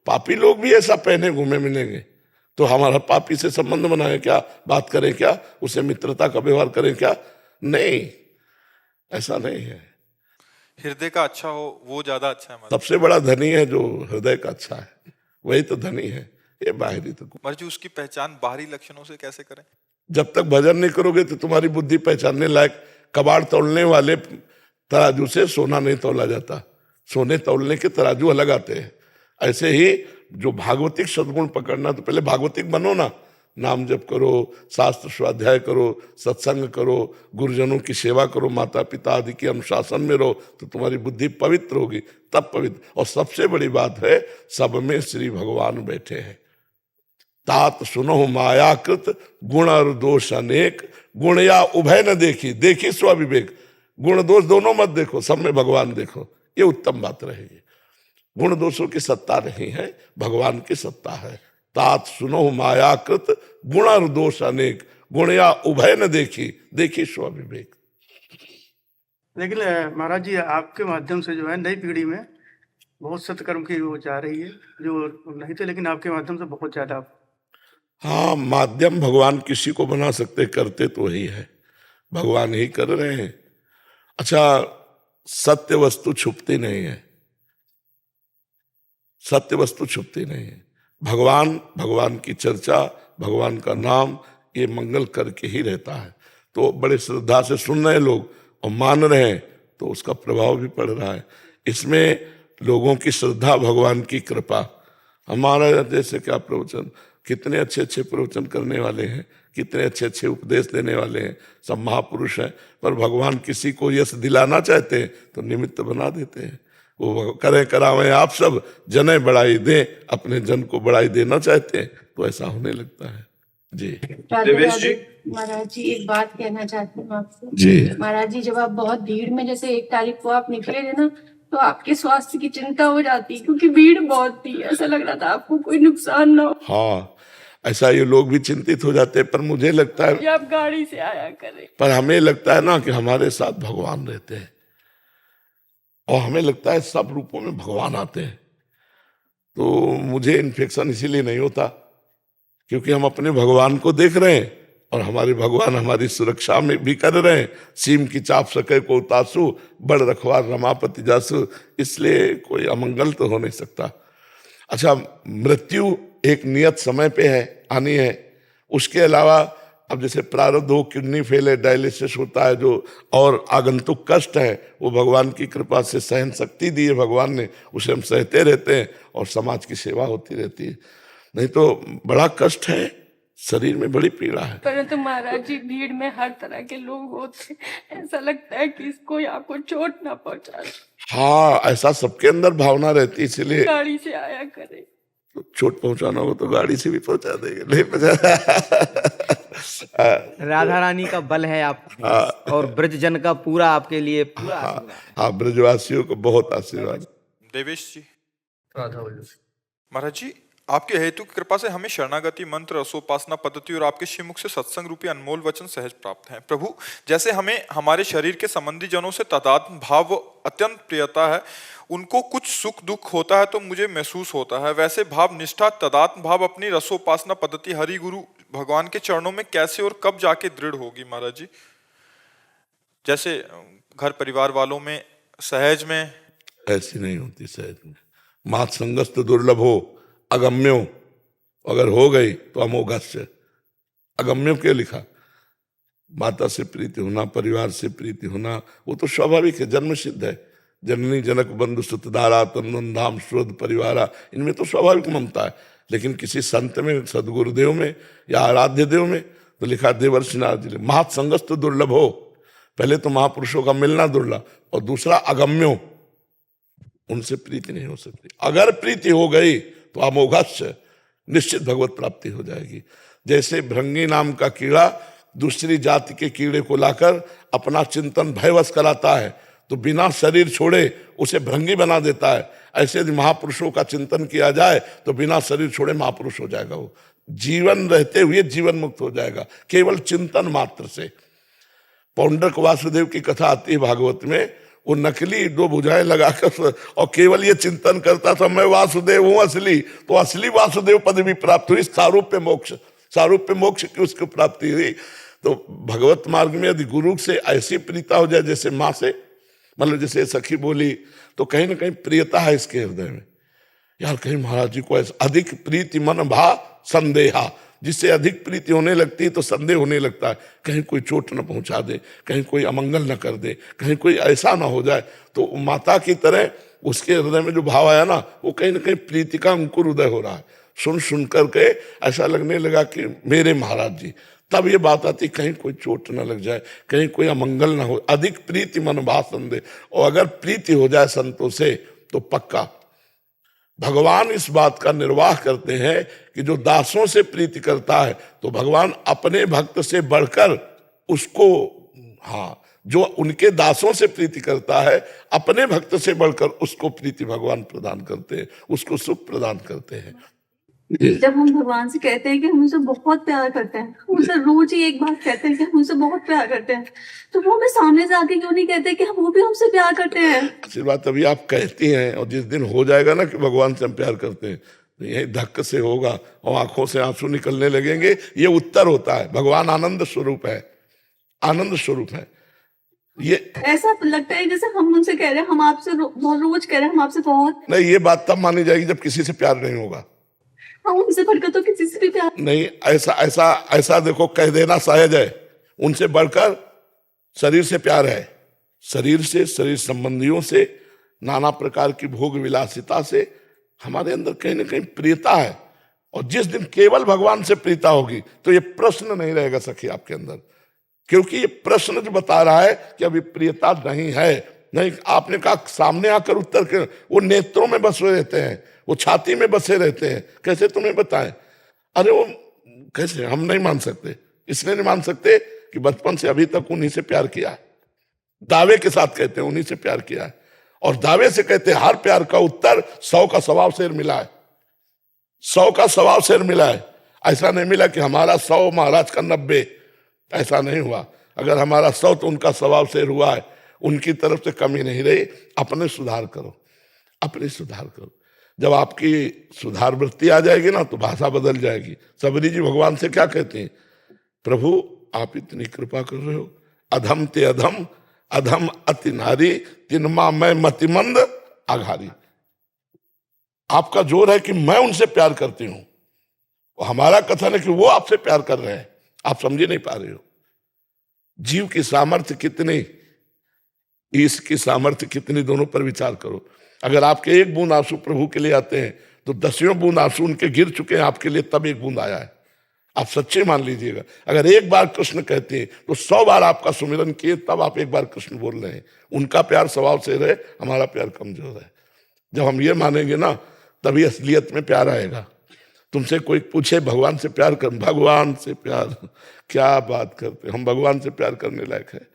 पापी लोग भी ऐसा पहने घूमे मिलेंगे, तो हमारा पापी से संबंध बनाए क्या? बात करें क्या? उसे मित्रता का व्यवहार करें क्या? नहीं, ऐसा नहीं है। हृदय का अच्छा हो वो ज्यादा अच्छा है। सबसे बड़ा धनी है जो हृदय का अच्छा है, वही तो धनी है। ये बाहरी तो महाराज जी, उसकी पहचान बाहरी लक्षणों से कैसे करें? जब तक भजन नहीं करोगे तो तुम्हारी बुद्धि पहचानने लायक। कबाड़ तोलने वाले तराजू से सोना नहीं तोला जाता, सोने तोलने के तराजू अलग आते हैं। ऐसे ही जो भागवतिक सद्गुण पकड़ना, तो पहले भागवतिक बनो ना। नाम जप करो, शास्त्र स्वाध्याय करो, सत्संग करो, गुरुजनों की सेवा करो, माता पिता आदि के अनुशासन में रहो, तो तुम्हारी बुद्धि पवित्र होगी, तब पवित्र। और सबसे बड़ी बात है, सब में श्री भगवान बैठे हैं। तात सुनो मायाकृत गुण और दोष अनेक, गुण या उभय न देखी, देखी स्वविवेक। गुण दोष दोनों मत देखो, सब में भगवान देखो, ये उत्तम बात रहेगी। गुण दोषों की सत्ता नहीं है, भगवान की सत्ता है। तात सुनो मायाकृत गुण और दोष अनेक, गुण या उभय न देखी, देखी स्वविवेक। लेकिन महाराज जी, आपके माध्यम से जो है नई पीढ़ी में बहुत सत्कर्म की वो जा रही है, जो नहीं थे, लेकिन आपके माध्यम से बहुत ज्यादा। हाँ, माध्यम भगवान किसी को बना सकते, करते तो वही है, भगवान ही कर रहे हैं। अच्छा, सत्य वस्तु छुपती नहीं है, सत्य वस्तु छुपती नहीं है। भगवान, भगवान की चर्चा, भगवान का नाम ये मंगल करके ही रहता है। तो बड़े श्रद्धा से सुन रहे हैं लोग और मान रहे हैं, तो उसका प्रभाव भी पड़ रहा है। इसमें लोगों की श्रद्धा, भगवान की कृपा। हमारा जैसे क्या प्रवचन, कितने अच्छे अच्छे प्रवचन करने वाले हैं, कितने अच्छे अच्छे उपदेश देने वाले हैं, सब महापुरुष हैं, पर भगवान किसी को यश दिलाना चाहते हैं तो निमित्त बना देते हैं। वो करें करावें आप सब, जने बढ़ाई दें, अपने जन को बढ़ाई देना चाहते हैं तो ऐसा होने लगता है। जी देवेश जी। महाराज जी, एक बात कहना चाहती हूँ आपसे। जी महाराज जी, जब आप बहुत भीड़ में, जैसे 1 तारीख को आप निकले थे ना, तो आपके स्वास्थ्य की चिंता हो जाती, क्योंकि भीड़ बहुत थी। ऐसा लग रहा था आपको कोई नुकसान ना हो। हाँ, ऐसा ये लोग भी चिंतित हो जाते हैं, पर मुझे लगता है कि आप गाड़ी से आया करें। पर हमें लगता है ना कि हमारे साथ भगवान रहते हैं, और हमें लगता है सब रूपों में भगवान आते हैं। तो मुझे इन्फेक्शन इसीलिए नहीं होता क्योंकि हम अपने भगवान को देख रहे हैं और हमारे भगवान हमारी सुरक्षा में भी कर रहे हैं। सीम की चाप सके को तासु, बड़ रखवार रमापति जासु, इसलिए कोई अमंगल तो हो नहीं सकता। अच्छा, मृत्यु एक नियत समय पे है, आनी है। उसके अलावा अब जैसे प्रारब्ध हो, किडनी फेल है, डायलिसिस होता है, जो और आगंतुक कष्ट है, वो भगवान की कृपा से सहन शक्ति दी है भगवान ने, उसे हम सहते रहते हैं और समाज की सेवा होती रहती है। नहीं तो बड़ा कष्ट है, शरीर में बड़ी पीड़ा है। परंतु महाराज जी, भीड़ में हर तरह के लोग होते, ऐसा लगता है कि इसको आपको चोट ना पहुंचा। हाँ, ऐसा सबके अंदर भावना रहती है, इसलिए गाड़ी से आया करे। तो चोट पहुंचाना हो तो गाड़ी से भी पहुंचा देंगे, नहीं पहुंचा। राधा रानी का बल है आप, और ब्रज जन का पूरा आपके लिए पूरा आशीर्वाद है। हाँ, ब्रजवासियों को बहुत आशीर्वाद। देवेश जी। राधा वल्लभ। महाराज जी, आपके हेतु की कृपा से हमें शरणागति मंत्र, रसोपासना पद्धति और आपके श्रीमुख से सत्संग रूपी अनमोल वचन सहज प्राप्त हैं। प्रभु, जैसे हमें हमारे शरीर के संबंधी जनों से तादात्म्य भाव अत्यंत प्रियता है, उनको कुछ सुख दुख होता है तो मुझे महसूस होता है, वैसे भाव निष्ठा तादात्म्य भाव अपनी रसोपासना पद्धति हरि गुरु भगवान के चरणों में कैसे और कब जाके दृढ़ होगी महाराज जी? जैसे घर परिवार वालों में सहज में ऐसी नहीं होती सहज में। मात संगस्त दुर्लभ हो अगम्यो, अगर हो गई तो अमोघस्य। अगम्यो क्यों लिखा? माता से प्रीति होना, परिवार से प्रीति होना, वो तो स्वाभाविक है, जन्म सिद्ध है। जननी जनक बंधु सुत दारा तन्वन धाम श्रोध परिवारा, इनमें तो स्वाभाविक ममता है। लेकिन किसी संत में, सदगुरुदेव में या आराध्य देव में तो लिखा देवर्षि नारद जी, महत संगस्त दुर्लभ हो। पहले तो महापुरुषों का मिलना दुर्लभ, और दूसरा अगम्यो, उनसे प्रीति नहीं हो सकती। अगर प्रीति हो गई तो अमोघस्य, निश्चित भगवत प्राप्ति हो जाएगी। जैसे भृंगी नाम का कीड़ा दूसरी जाति के कीड़े को लाकर अपना चिंतन भयवश कराता है, तो बिना शरीर छोड़े उसे भृंगी बना देता है। ऐसे यदि महापुरुषों का चिंतन किया जाए तो बिना शरीर छोड़े महापुरुष हो जाएगा। वो जीवन रहते हुए जीवन मुक्त हो जाएगा, केवल चिंतन मात्र से। पौंड्रक वासुदेव की कथा आती है भागवत में। वो नकली 2 भुजाएं लगाकर और केवल ये चिंतन करता था, मैं वासुदेव हूं असली, तो असली वासुदेव पद भी प्राप्त हुई। सारूप्य मोक्ष, सारूप्य मोक्ष की उसको प्राप्ति हुई। तो भगवत मार्ग में यदि गुरु से ऐसी प्रीता हो जाए, जैसे माँ से, मतलब जैसे सखी बोली, तो कहीं ना कहीं प्रियता है इसके हृदय में। यार कहीं महाराज जी को ऐसा अधिक प्रीति मन भा संदेहा, जिससे अधिक प्रीति होने लगती है तो संदेह होने लगता है, कहीं कोई चोट न पहुंचा दे, कहीं कोई अमंगल न कर दे, कहीं कोई ऐसा ना हो जाए। तो माता की तरह उसके हृदय में जो भाव आया ना, वो कहीं ना कहीं प्रीति का अंकुर उदय हो रहा है। सुन करके ऐसा लगने लगा कि मेरे महाराज जी। तब ये बात आती, कहीं कोई चोट न लग जाए, कहीं कोई अमंगल ना हो। अधिक प्रीति मन भा संदेह, और अगर प्रीति हो जाए संतों से तो पक्का भगवान इस बात का निर्वाह करते हैं कि जो दासों से प्रीति करता है तो भगवान अपने भक्त से बढ़कर उसको, हाँ, जो उनके दासों से प्रीति करता है अपने भक्त से बढ़कर उसको प्रीति भगवान प्रदान करते हैं, उसको सुख प्रदान करते हैं। जब हम भगवान से कहते हैं कि हम उनसे बहुत प्यार करते हैं, हम उनसे रोज ही एक बात कहते हैं कि हम उनसे बहुत प्यार करते हैं, तो वो हमें सामने से आके क्यों नहीं कहते कि वो भी हमसे प्यार करते हैं? आशीर्वाद अभी आप कहती हैं, और जिस दिन हो जाएगा ना कि भगवान से हम प्यार करते हैं, तो यही धक्क से होगा और आंखों से आंसू निकलने लगेंगे। ये उत्तर होता है। भगवान आनंद स्वरूप है, आनंद स्वरूप है। ये ऐसा लगता है जैसे हम उनसे कह रहे हैं, हम आपसे रोज कह रहे हैं, हम आपसे बहुत। नहीं, ये बात तब मानी जाएगी जब किसी से प्यार नहीं होगा। हम उनसे बढ़कर तो किसी से भी प्यार नहीं, ऐसा ऐसा ऐसा देखो, कह देना सहज है। उनसे बढ़कर शरीर से प्यार है, शरीर से, शरीर संबंधियों से, नाना प्रकार की भोग विलासिता से हमारे अंदर कहीं ना कहीं प्रियता है। और जिस दिन केवल भगवान से प्रीता होगी तो ये प्रश्न नहीं रहेगा सखी आपके अंदर, क्योंकि ये प्रश्न जो बता रहा है कि अभी प्रियता नहीं है। नहीं, आपने कहा सामने आकर उत्तर के, वो नेत्रों में बसे रहते हैं, वो छाती में बसे रहते हैं, कैसे तुम्हें बताएं? अरे वो कैसे, हम नहीं मान सकते, इसलिए नहीं मान सकते कि बचपन से अभी तक उन्हीं से प्यार किया है। दावे के साथ कहते हैं उन्हीं से प्यार किया है, और दावे से कहते हैं हर प्यार का उत्तर 100 का स्वभाव शेर मिला है, 100 का स्वभाव शेर मिला है। ऐसा नहीं मिला कि हमारा 100 महाराज का 90, ऐसा नहीं हुआ। अगर हमारा 100 तो उनका स्वभाव शेर हुआ है, उनकी तरफ से कमी नहीं रही। अपने सुधार करो, अपने सुधार करो। जब आपकी सुधार वृत्ति आ जाएगी ना तो भाषा बदल जाएगी। सबरी जी भगवान से क्या कहते हैं? प्रभु आप इतनी कृपा कर रहे हो, अधम ते अधम, अधम अति नारी, तिनमा मैं मतिमंद आघारी। आपका जोर है कि मैं उनसे प्यार करती हूं, और हमारा कथन है कि वो आपसे प्यार कर रहे हैं। आप समझे नहीं पा रहे हो जीव की सामर्थ्य कितनी, ईश की सामर्थ्य कितनी, दोनों पर विचार करो। अगर आपके एक बूंद आंसू प्रभु के लिए आते हैं तो 10 बूंद आंसू उनके गिर चुके हैं आपके लिए, तब एक बूंद आया है। आप सच्चे मान लीजिएगा। अगर एक बार कृष्ण कहते हैं तो 100 बार आपका सुमिरन किए तब आप एक बार कृष्ण बोल रहे हैं। उनका प्यार स्वभाव से रहे, हमारा प्यार कमजोर है। जब हम ये मानेंगे ना तभी असलियत में प्यार आएगा। तुमसे कोई पूछे भगवान से प्यार कर, भगवान से प्यार, क्या बात करते, हम भगवान से प्यार करने लायक है।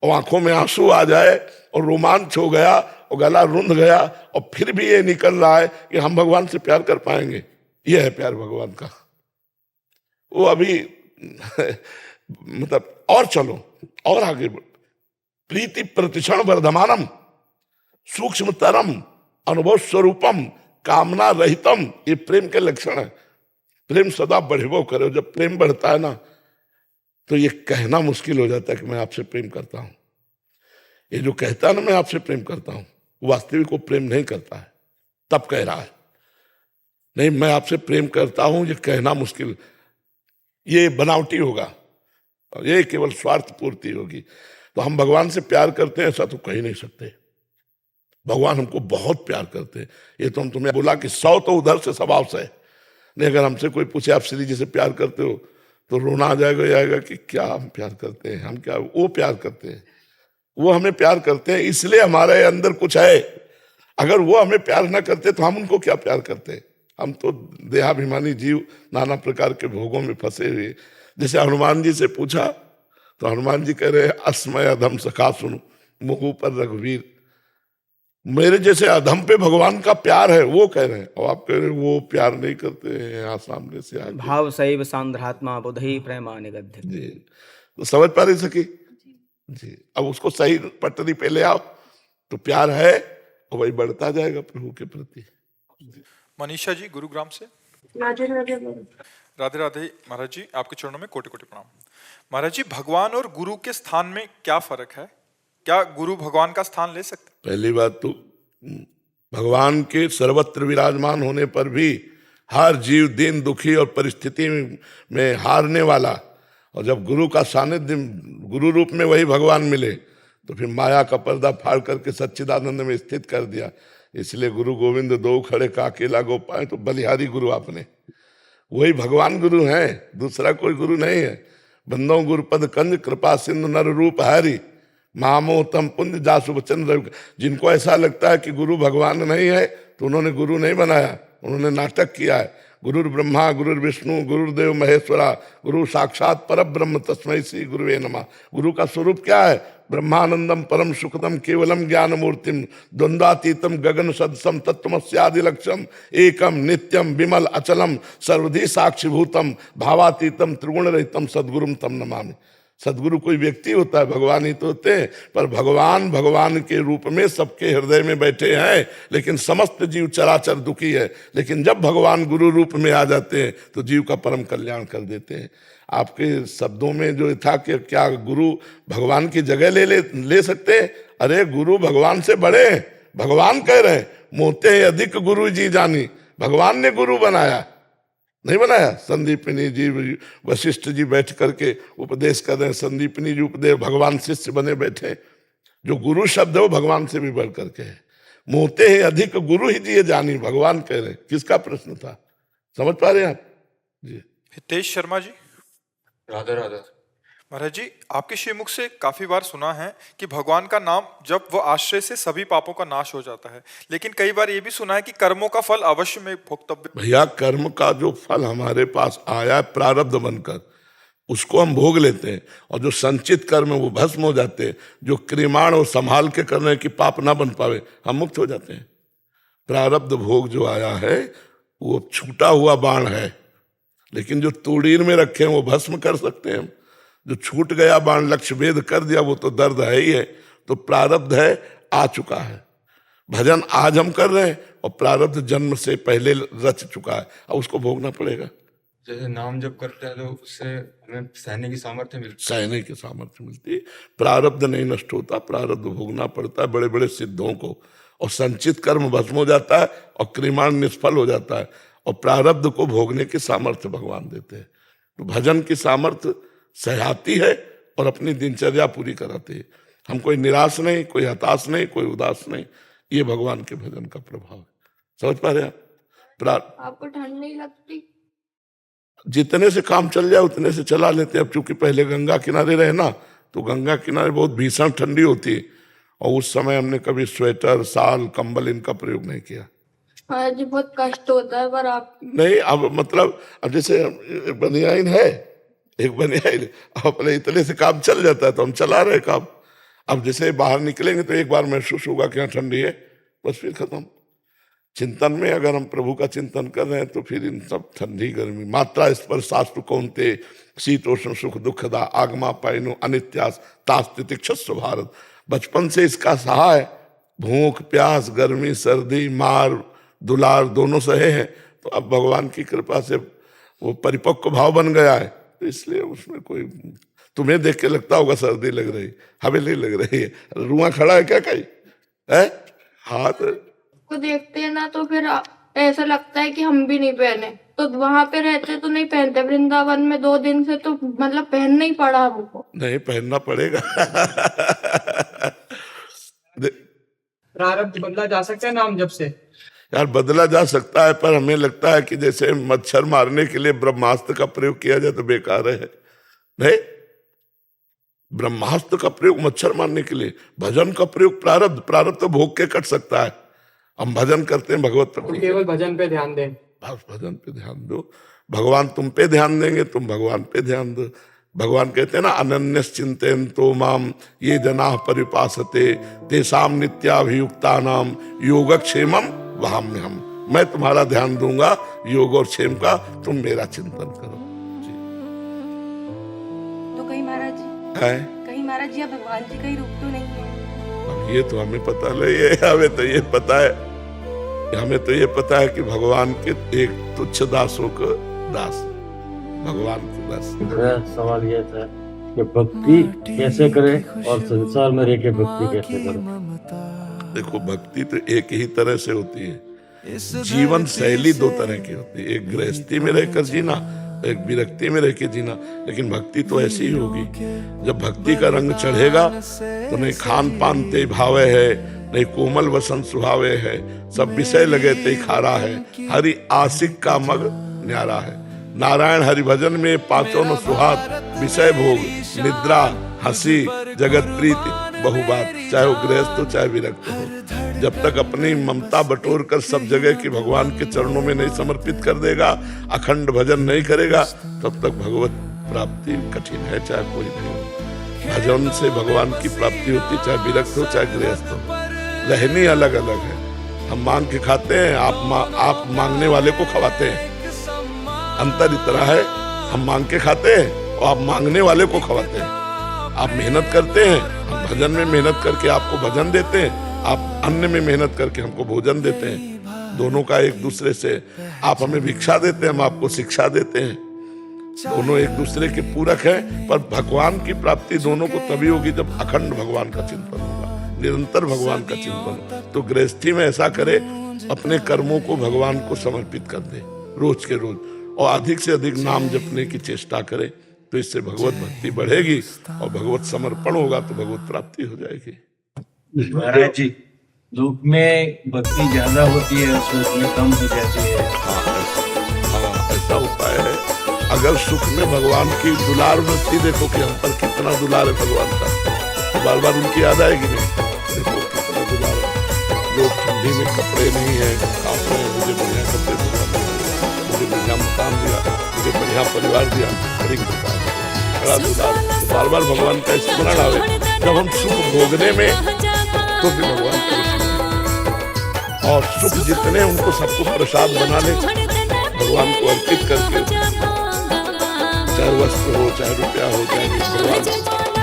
और आंखों में आंसू आ जाए और रोमांच हो गया और गला रुंध गया और फिर भी ये निकल रहा है कि हम भगवान से प्यार कर पाएंगे, ये है प्यार भगवान का। वो अभी मतलब और चलो और आगे प्रीति प्रतिक्षण वर्धमानम सूक्ष्मतरम अनुभव स्वरूपम कामना रहितम, ये प्रेम के लक्षण है। प्रेम सदा बढ़ो करो। जब प्रेम बढ़ता है ना तो ये कहना मुश्किल हो जाता है कि मैं आपसे प्रेम करता हूं। ये जो कहता है ना मैं आपसे प्रेम करता हूं, वास्तविक वो प्रेम नहीं करता है, तब कह रहा है। नहीं, मैं आपसे प्रेम करता हूं, ये कहना मुश्किल, ये बनावटी होगा, ये केवल स्वार्थ पूर्ति होगी। तो हम भगवान से प्यार करते हैं ऐसा तो कह ही नहीं सकते। भगवान हमको बहुत प्यार करते हैं। ये तो हम तुम्हें बोला कि 100 तो उधर से स्वभाव से है। नहीं, अगर हमसे कोई पूछे आप श्री जी से प्यार करते हो तो रोना आ जाएगा कि क्या हम प्यार करते हैं, हम क्या, वो प्यार करते हैं, वो हमें प्यार करते हैं, इसलिए हमारे अंदर कुछ है। अगर वो हमें प्यार ना करते तो हम उनको क्या प्यार करते? हम तो देहाभिमानी जीव, नाना प्रकार के भोगों में फंसे हुए। जैसे हनुमान जी से पूछा तो हनुमान जी कह रहे अस्मय अधम सखा सुन मुहु पर रघुवीर, मेरे जैसे अधम पे भगवान का प्यार है, वो कह रहे हैं। और आप कह रहे हैं वो प्यार नहीं करते हैं, यहाँ सामने से आगे। भाव सैव सांद्रात्मा बुधई प्रेमा निगद्य। जी, तो समझ पा रही सकी जी। अब उसको सही पटरी पे ले आओ तो प्यार है और वही बढ़ता जाएगा प्रभु के प्रति। मनीषा जी गुरुग्राम से। राधे राधे। राधे राधे महाराज जी, आपके चरणों में कोटि कोटि प्रणाम। महाराज जी, भगवान और गुरु के स्थान में क्या फर्क है? क्या गुरु भगवान का स्थान ले सकते? पहली बात तो भगवान के सर्वत्र विराजमान होने पर भी हर जीव दीन दुखी और परिस्थिति में हारने वाला, और जब गुरु का सानिध्य गुरु रूप में वही भगवान मिले तो फिर माया का पर्दा फाड़ करके सच्चिदानंद में स्थित कर दिया। इसलिए गुरु गोविंद दो खड़े का अकेला गोपाएं, तो बलिहारी गुरु आपने, वही भगवान गुरु हैं, दूसरा कोई गुरु नहीं है। बंदो गुरुपद कंज कृपा सिंधु नर रूप हरि महामोतम पुंज जासु वचन रवि। जिनको ऐसा लगता है कि गुरु भगवान नहीं है तो उन्होंने गुरु नहीं बनाया, उन्होंने नाटक किया है। गुरुर ब्रह्मा गुरुर विष्णु गुरुदेव महेश्वरा गुरु साक्षात पर ब्रह्म तस्मै श्री गुरुवे नमः। गुरु का स्वरूप क्या है? ब्रह्मानंदम परम सुखदम केवलम ज्ञान मूर्तिम द्वंद्वातीतम गगन सदसम तत्वमस्यादि लक्ष्यम एकम नित्यम विमल अचलम सर्वधि साक्षिभूतम भावातीतम त्रिगुण रहितम सद्गुरुम तम नमामि। सदगुरु कोई व्यक्ति होता है? भगवान ही तो होते हैं। पर भगवान भगवान के रूप में सबके हृदय में बैठे हैं, लेकिन समस्त जीव चराचर दुखी है। लेकिन जब भगवान गुरु रूप में आ जाते हैं तो जीव का परम कल्याण कर देते हैं। आपके शब्दों में जो था कि क्या गुरु भगवान की जगह ले सकते हैं? अरे गुरु भगवान से बड़े हैं। भगवान कह रहे हैं मोते अधिक गुरु जी जानी, भगवान ने गुरु बनाया। नहीं बनाया? संदीपनी जी, वशिष्ठ जी बैठ करके उपदेश कर रहे हैं, संदीपनी जी उपदेश, भगवान शिष्य बने बैठे। जो गुरु शब्द है वो भगवान से भी बढ़ करके है। मोते ही अधिक गुरु ही जिए जानी, भगवान कह रहे। किसका प्रश्न था, समझ पा रहे हैं आप जी? हितेश शर्मा जी। राधा राधा। महाराज जी, आपके श्रीमुख से काफी बार सुना है कि भगवान का नाम जब वो आश्रय से सभी पापों का नाश हो जाता है, लेकिन कई बार ये भी सुना है कि कर्मों का फल अवश्य में भोक्तव्य। भैया, कर्म का जो फल हमारे पास आया प्रारब्ध बनकर, उसको हम भोग लेते हैं, और जो संचित कर्म है वो भस्म हो जाते हैं। जो क्रिमाण और संभाल के करने की पाप ना बन पावे, हम मुक्त हो जाते हैं। प्रारब्ध भोग जो आया है वो छूटा हुआ बाण है, लेकिन जो तूड़ीर में रखे हैं वो भस्म कर सकते हैं हम। जो छूट गया बाण लक्ष्य भेद कर दिया, वो तो दर्द है ही है। तो प्रारब्ध है, आ चुका है। भजन आज हम कर रहे हैं, और प्रारब्ध जन्म से पहले रच चुका है, अब उसको भोगना पड़ेगा। जैसे नाम जब करते हैं तो उससे हमें सहने की सामर्थ्य मिलती है। सहने की सामर्थ्य मिलती है। प्रारब्ध नहीं नष्ट होता, प्रारब्ध भोगना पड़ता है बड़े बड़े सिद्धों को, और संचित कर्म भस्म हो जाता है, और क्रिमाण निष्फल हो जाता है, और प्रारब्ध को भोगने की सामर्थ्य भगवान देते हैं। तो भजन की सामर्थ्य सहयाती है और अपनी दिनचर्या पूरी कराती है। हम कोई निराश नहीं, कोई हताश नहीं, कोई उदास नहीं। ये भगवान के भजन का प्रभाव है। समझ पा रहे आप? आपको ठंड नहीं लगती? जितने से काम चल जाए उतने से चला लेते हैं। अब चूंकि पहले गंगा किनारे रहे ना, तो गंगा किनारे बहुत भीषण ठंडी होती है, और उस समय हमने कभी स्वेटर, साल, कंबल इनका प्रयोग नहीं किया। हाँ जी, बहुत कष्ट होता है, पर आप नहीं, अब मतलब अब जैसे बनियाइन है, एक बनियाइन, अब अपने इतने से काम चल जाता है, तो हम चला रहे काम। अब जैसे बाहर निकलेंगे तो एक बार महसूस होगा कि यहाँ ठंडी है, बस फिर खत्म। चिंतन में अगर हम प्रभु का चिंतन कर रहे हैं तो फिर इन सब ठंडी गर्मी, मात्रा स्पर्श शास्त्र कौनते, शीतोष्ण सुख दुखदा, आगमा पाइनो अनित्यास तास्तितिक्षस्व भारत। बचपन से इसका सहा है, भूख प्यास गर्मी सर्दी मार दुलार दोनों सहे हैं। तो अब भगवान की कृपा से वो परिपक्व भाव बन गया है, तो इसलिए उसमें कोई, तुम्हें देख के लगता होगा सर्दी लग रही, हमें नहीं लग रही है। रुआ खड़ा है क्या कहीं है? हाथ को देखते हैं ना, तो फिर ऐसा लगता है कि हम भी नहीं पहने। तो वहां पे रहते तो नहीं पहनते, वृंदावन में 2 दिन से तो मतलब पहनना ही पड़ा हमको। नहीं, पहनना पड़ेगा। प्रारब्ध बदला जा सकता है नाम जब से? यार, बदला जा सकता है, पर हमें लगता है कि जैसे मच्छर मारने के लिए ब्रह्मास्त्र का प्रयोग किया जाए तो बेकार है। नहीं, ब्रह्मास्त्र का प्रयोग मच्छर मारने के लिए, भजन का प्रयोग प्रारब्ध तो भोग के कट सकता है। हम भजन करते हैं भगवत प्रति, केवल भजन पे ध्यान दें, बस भजन पे ध्यान दो। भगवान तुम पे ध्यान देंगे, तुम भगवान पे ध्यान दो। भगवान कहते हैं ना, अनन्यश्चिंतेन तो माम ये जनाः परिपासते तेषां नित्याभियुक्ता नाम योगक्षेमम वहाम्यहम्। मैं तुम्हारा ध्यान दूंगा योग और क्षेम का, तुम मेरा चिंतन करो जी। तो कहीं महाराज जी, है कहीं महाराज जी भगवान जी का ही रूप तो नहीं है? अब ये तो हमें पता नहीं है, हमें तो ये पता है, हमें तो ये पता है कि भगवान के एक तुच्छ दासों का दास, भगवान के दास। मेरा सवाल ये था कि भक्ति कैसे करें और संसार में रह के भक्ति कैसे करें? देखो, भक्ति तो एक ही तरह से होती है। जीवन शैली 2 तरह की होती है, एक गृहस्थी में रहकर जीना, एक विरक्ति में रह के जीना। लेकिन भक्ति तो ऐसी ही होगी। जब भक्ति का रंग चढ़ेगा तो नहीं खान पान ते भावे है, नहीं कोमल वसंत सुहावे है, सब विषय लगे ते खारा है, हरि आशिक का मग न्यारा है। नारायण हरि भजन में 5 न सुहात, विषय भोग निद्रा हंसी जगत प्रीति बहुबात। चाहे वो गृहस्थ हो चाहे विरक्त हो, जब तक अपनी ममता बटोर कर सब जगह की भगवान के चरणों में नहीं समर्पित कर देगा, अखंड भजन नहीं करेगा, तब तक भगवत प्राप्ति कठिन है, चाहे कोई नहीं हो। भजन से भगवान की प्राप्ति होती, चाहे विरक्त हो चाहे गृहस्थ हो। रहनी अलग अलग है। हम मांग के खाते हैं, आप मांगने वाले को खवाते हैं। अंतर इतना है, हम मांग के खाते हैं और आप मांगने वाले को खवाते हैं। आप मेहनत करते हैं, हम भजन में मेहनत करके आपको भजन देते हैं, आप अन्न में मेहनत करके हमको भोजन देते हैं। दोनों का एक दूसरे से, आप हमें भिक्षा देते हैं, हम आपको शिक्षा देते हैं। दोनों एक दूसरे के पूरक हैं, पर भगवान की प्राप्ति दोनों को तभी होगी जब अखंड भगवान का चिंतन होगा, निरंतर भगवान का चिंतन। तो गृहस्थी में ऐसा करे, अपने कर्मों को भगवान को समर्पित कर दे रोज के रोज, और अधिक से अधिक नाम जपने की चेष्टा करे, तो इससे भगवत भक्ति बढ़ेगी और भगवत समर्पण होगा तो भगवत प्राप्ति हो जाएगी। महाराज जी, दुख में भक्ति ज्यादा होती है, सुख में कम हो जाती है। ऐसा उपाय है। अगर सुख में भगवान की दुलार वृत्ति देखो कि हम पर कितना दुलार है भगवान का, तो बार बार उनकी याद आएगी नहीं। देखो कितना दुलार है। लोग ठंडी में कपड़े नहीं है, कांप रहे हैं, मुझे बढ़िया कपड़े दिया, मुझे बढ़िया मकान दिया, मुझे बढ़िया परिवार दिया, बड़ी कृपा है, बड़ा दुलार। तो बार बार भगवान का स्मरण आवे। जब हम सुख भोगने में तो भी भगवान का स्मरण, और सुख जितने उनको सबको प्रसाद बना ले, भगवान को अर्पित करके, चाहे वस्त्र हो, चाहे रुपया हो, चाहे भगवान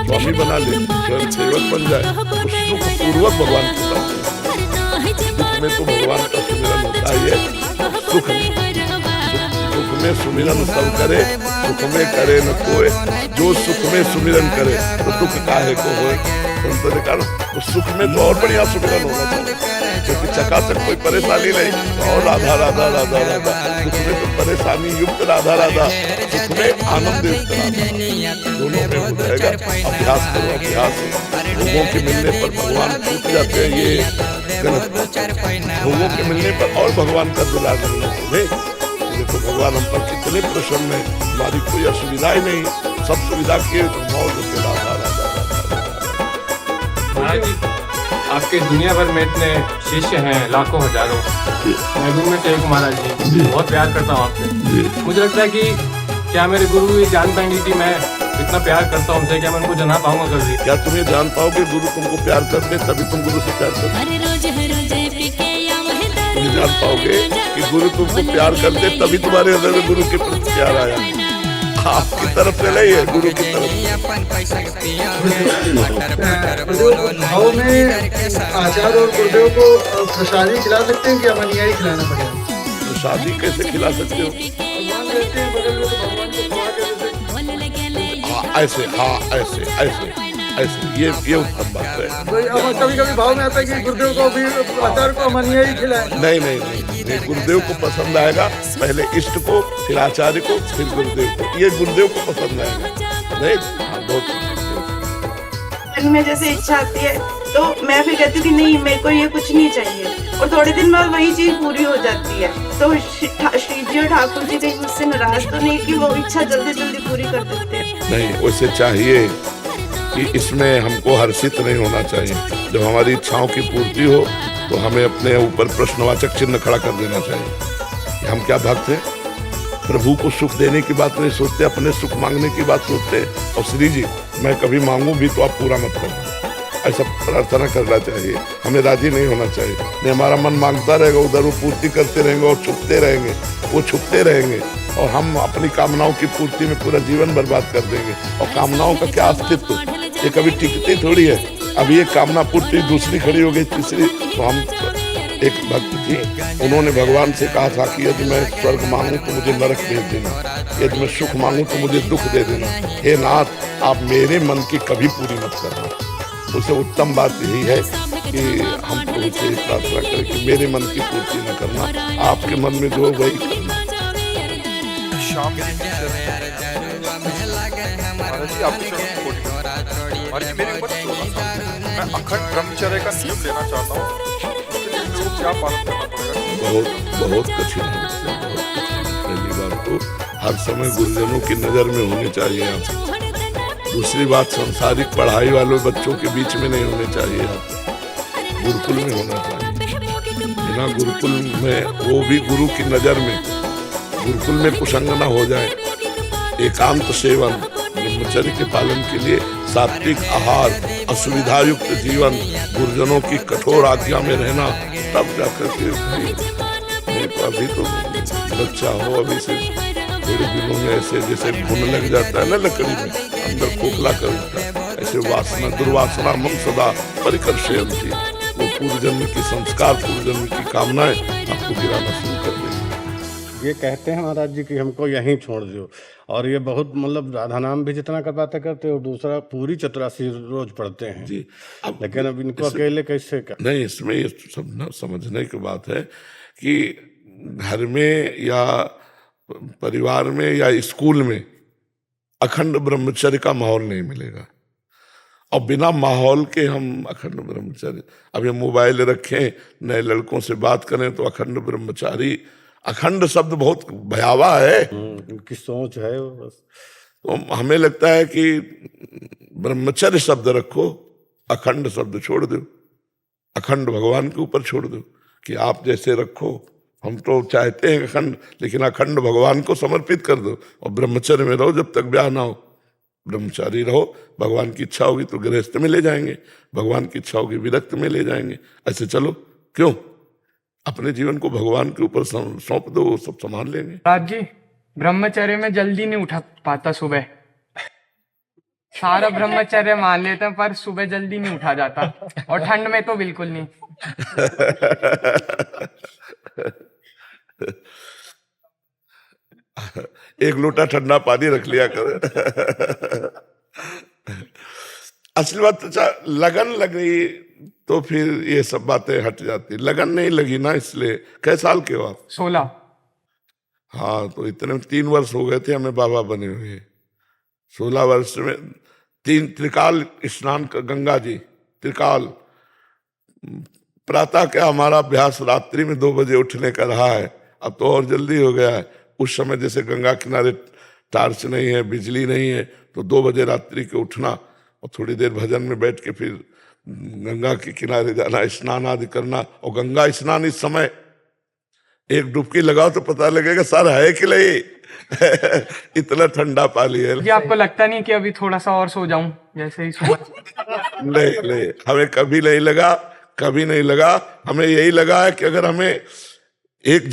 स्वामी बना ले, स्वयं सेवक बन जाए, तो सुख पूर्वक भगवान की प्राप्ति। दुख में तो भगवान का सुमिरन होता ही है। सुख में सुमिरन सब करे, सुख में करे न कोई, जो सुख में सुमिरन करे तो दुख काहे को होए। तो सुख में तो और बढ़िया सुमिरन होना चाहिए, क्योंकि चकाचक कोई परेशानी नहीं, और राधा राधा राधा राधा। सुख में तो परेशानी युक्त राधा राधा, सुख में आनंद युक्त राधा, दोनों में हो जाएगा। अभ्यास करो, अभ्यास। भोगों के मिलने पर भगवान छूट जाते हैं, ये गलत बात है। भोगों के मिलने पर और भगवान का दुलार मिलना चाहिए। देखो भगवान हम पर कितने प्रसन्न है, हमारी कोई असुविधा ही नहीं, सब सुविधा किए तो मौज से राधा राधा राधा। महाराज जी, आपके दुनिया भर में इतने शिष्य हैं, लाखों हजारों, मैं भी उनमें से एक। महाराज जी, बहुत प्यार करता हूँ आपसे। मुझे लगता है कि क्या मेरे गुरु ये जान पाएंगे कि मैं इतना प्यार करता हूँ उनसे, क्या मैं उनको जाना पाऊंगा कभी? क्या तुम ये जान पाओगे गुरु तुमको प्यार करते, तभी तुम गुरु से प्यार करते। तुम जान पाओगे कि गुरु तुमको प्यार करते, तभी तुम्हारे अंदर में गुरु के प्रति प्यार आया। आपकी तरफ से नहीं है, गुरु की तरफ से। भाव में आचार्य और गुरुदेव को प्रसादी खिला सकते हैं कि अमनियाई खिलाना पड़ेगा? प्रसादी कैसे खिला सकते हो? ऐसे, हाँ ऐसे ऐसे ऐसे, ये उत्तम बात है। कभी कभी भाव में आता है कि गुरुदेव को भी आचार्य को अमनियाई खिलाए। नहीं नहीं नहीं, गुरुदेव को पसंद आएगा, पहले इष्ट को, फिर आचार्य को, फिर गुरुदेव को, ये गुरुदेव को पसंद आएगा। नहीं, हाँ बहुत। में जैसे इच्छा आती है तो मैं फिर कहती हूँ कि नहीं, मेरे को ये कुछ नहीं चाहिए, और थोड़े दिन बाद वही चीज पूरी हो जाती है। तो श्री जी और ठाकुर जी कहीं मुझसे नाराज तो नहीं कि वो इच्छा जल्दी जल्दी पूरी कर देते हैं? नहीं, वैसे चाहिए कि इसमें हमको हर्षित नहीं होना चाहिए। जब हमारी इच्छाओं की पूर्ति हो तो हमें अपने ऊपर प्रश्नवाचक चिन्ह खड़ा कर देना चाहिए। हम क्या भक्त हैं? प्रभु को सुख देने की बात नहीं सोचते, अपने सुख मांगने की बात सोचते। और श्री जी, मैं कभी मांगू भी तो आप पूरा मत करना, ऐसा प्रार्थना करना चाहिए। हमें राजी नहीं होना चाहिए। नहीं, हमारा मन मांगता रहेगा, उधर वो पूर्ति करते रहेंगे और छुपते रहेंगे, वो छुपते रहेंगे, और हम अपनी कामनाओं की पूर्ति में पूरा जीवन बर्बाद कर देंगे। और कामनाओं का क्या अस्तित्व, ये कभी टिकती थोड़ी है। अभी एक कामना पूर्ति, दूसरी खड़ी हो गई, तीसरी। तो हम, एक भक्त थी, उन्होंने भगवान से कहा था कि यदि मैं स्वर्ग मांगू तो मुझे नरक भेज देना, यदि मैं सुख मांगू तो मुझे दुख दे देना। हे नाथ, आप मेरे मन की कभी पूरी मत करना। उससे उत्तम बात यही है कि हम प्रभु से प्रार्थना करें कि मेरे मन की पूर्ति न करना, आपके मन में जो वही करना। शाम के महाराज जी, आपके चरणों में महाराज जी, मेरी उम्र 14 साल है। मैं अखंड ब्रह्मचर्य का नियम लेना चाहता हूँ, क्या पालन करना पड़ेगा? बहुत कठिन है, बहुत कठिन। पहली बात तो हर समय गुरुजनों की नजर में होने चाहिए आप। दूसरी बात, सांसारिक पढ़ाई वाले बच्चों के बीच में नहीं होने चाहिए आप, गुरुकुल में होना चाहिए। बिना गुरुकुल में, वो भी गुरु की नजर में, गुरुकुल में कुसंग न हो जाए। एकांत सेवन, ब्रह्मचर्य के पालन के लिए सात्विक आहार, असुविधा युक्त जीवन, गुरुजनों की कठोर आज्ञा में रहना, तब जाकर के अभी तो बच्चा हो, अभी से थोड़े दिनों में ऐसे जैसे घुन लग जाता है ना लकड़ी में, अंदर खोखला कर उठता है, ऐसे वासना, दुर्वासना मम सदा परिकर्षयन्ति, वो पूर्व जन्म की संस्कार, पूर्व जन्म की कामनाएं आपको गिराना शुरू कर देंगे। ये कहते हैं महाराज जी कि हमको यहीं छोड़ दो, और ये बहुत मतलब राधा नाम भी जितना कर पाते करते, और दूसरा पूरी चतुरासी रोज पढ़ते हैं जी। लेकिन अब इनको अकेले कैसे कर? नहीं, इसमें ये समझने की बात है कि घर में या परिवार में या स्कूल में अखंड ब्रह्मचर्य का माहौल नहीं मिलेगा। और बिना माहौल के हम अखंड ब्रह्मचारी, अब ये मोबाइल रखें, नए लड़कों से बात करें तो अखंड ब्रह्मचारी, अखंड शब्द बहुत भयावह है, उनकी सोच है वो बस। तो हमें लगता है कि ब्रह्मचर्य शब्द रखो, अखंड शब्द छोड़ दो, अखंड भगवान के ऊपर छोड़ दो कि आप जैसे रखो। हम तो चाहते हैं अखंड, लेकिन अखंड भगवान को समर्पित कर दो और ब्रह्मचर्य में रहो जब तक ब्याह ना हो। ब्रह्मचारी रहो, भगवान की इच्छा होगी तो गृहस्थ में ले जाएंगे, भगवान की इच्छा होगी विरक्त में ले जाएंगे। ऐसे चलो, क्यों अपने जीवन को भगवान के ऊपर सौंप दो, वो सब संभाल लेंगे। राज जी, ब्रह्मचर्य में जल्दी नहीं उठा पाता सुबह, सारा ब्रह्मचर्य मान लेते हैं पर सुबह जल्दी नहीं उठा जाता, और ठंड में तो बिल्कुल नहीं। एक लोटा ठंडा पानी रख लिया कर। असली बात तो लगन लग गई तो फिर ये सब बातें हट जाती। लगन नहीं लगी ना, इसलिए। कै साल के हो आप? 16। हाँ, तो इतने में 3 वर्ष हो गए थे हमें बाबा बने हुए। 16 वर्ष में 3 त्रिकाल स्नान कर, गंगा जी त्रिकाल। प्रातः क्या हमारा अभ्यास रात्रि में 2 बजे उठने का रहा है, अब तो और जल्दी हो गया है। उस समय जैसे गंगा किनारे टार्च नहीं है, बिजली नहीं है, तो 2 बजे रात्रि के उठना और थोड़ी देर भजन में बैठ के फिर गंगा के किनारे जाना, स्नान आदि करना। और गंगा स्नान इस समय एक डुबकी लगाओ तो पता लगेगा सर है कि नहीं। इतना ठंडा पानी है। जी, आपको लगता नहीं कि अभी थोड़ा सा और सो जाऊं जैसे ही सुबह? नहीं, हमें कभी नहीं लगा, कभी नहीं लगा। हमें यही लगा है कि अगर हमें एक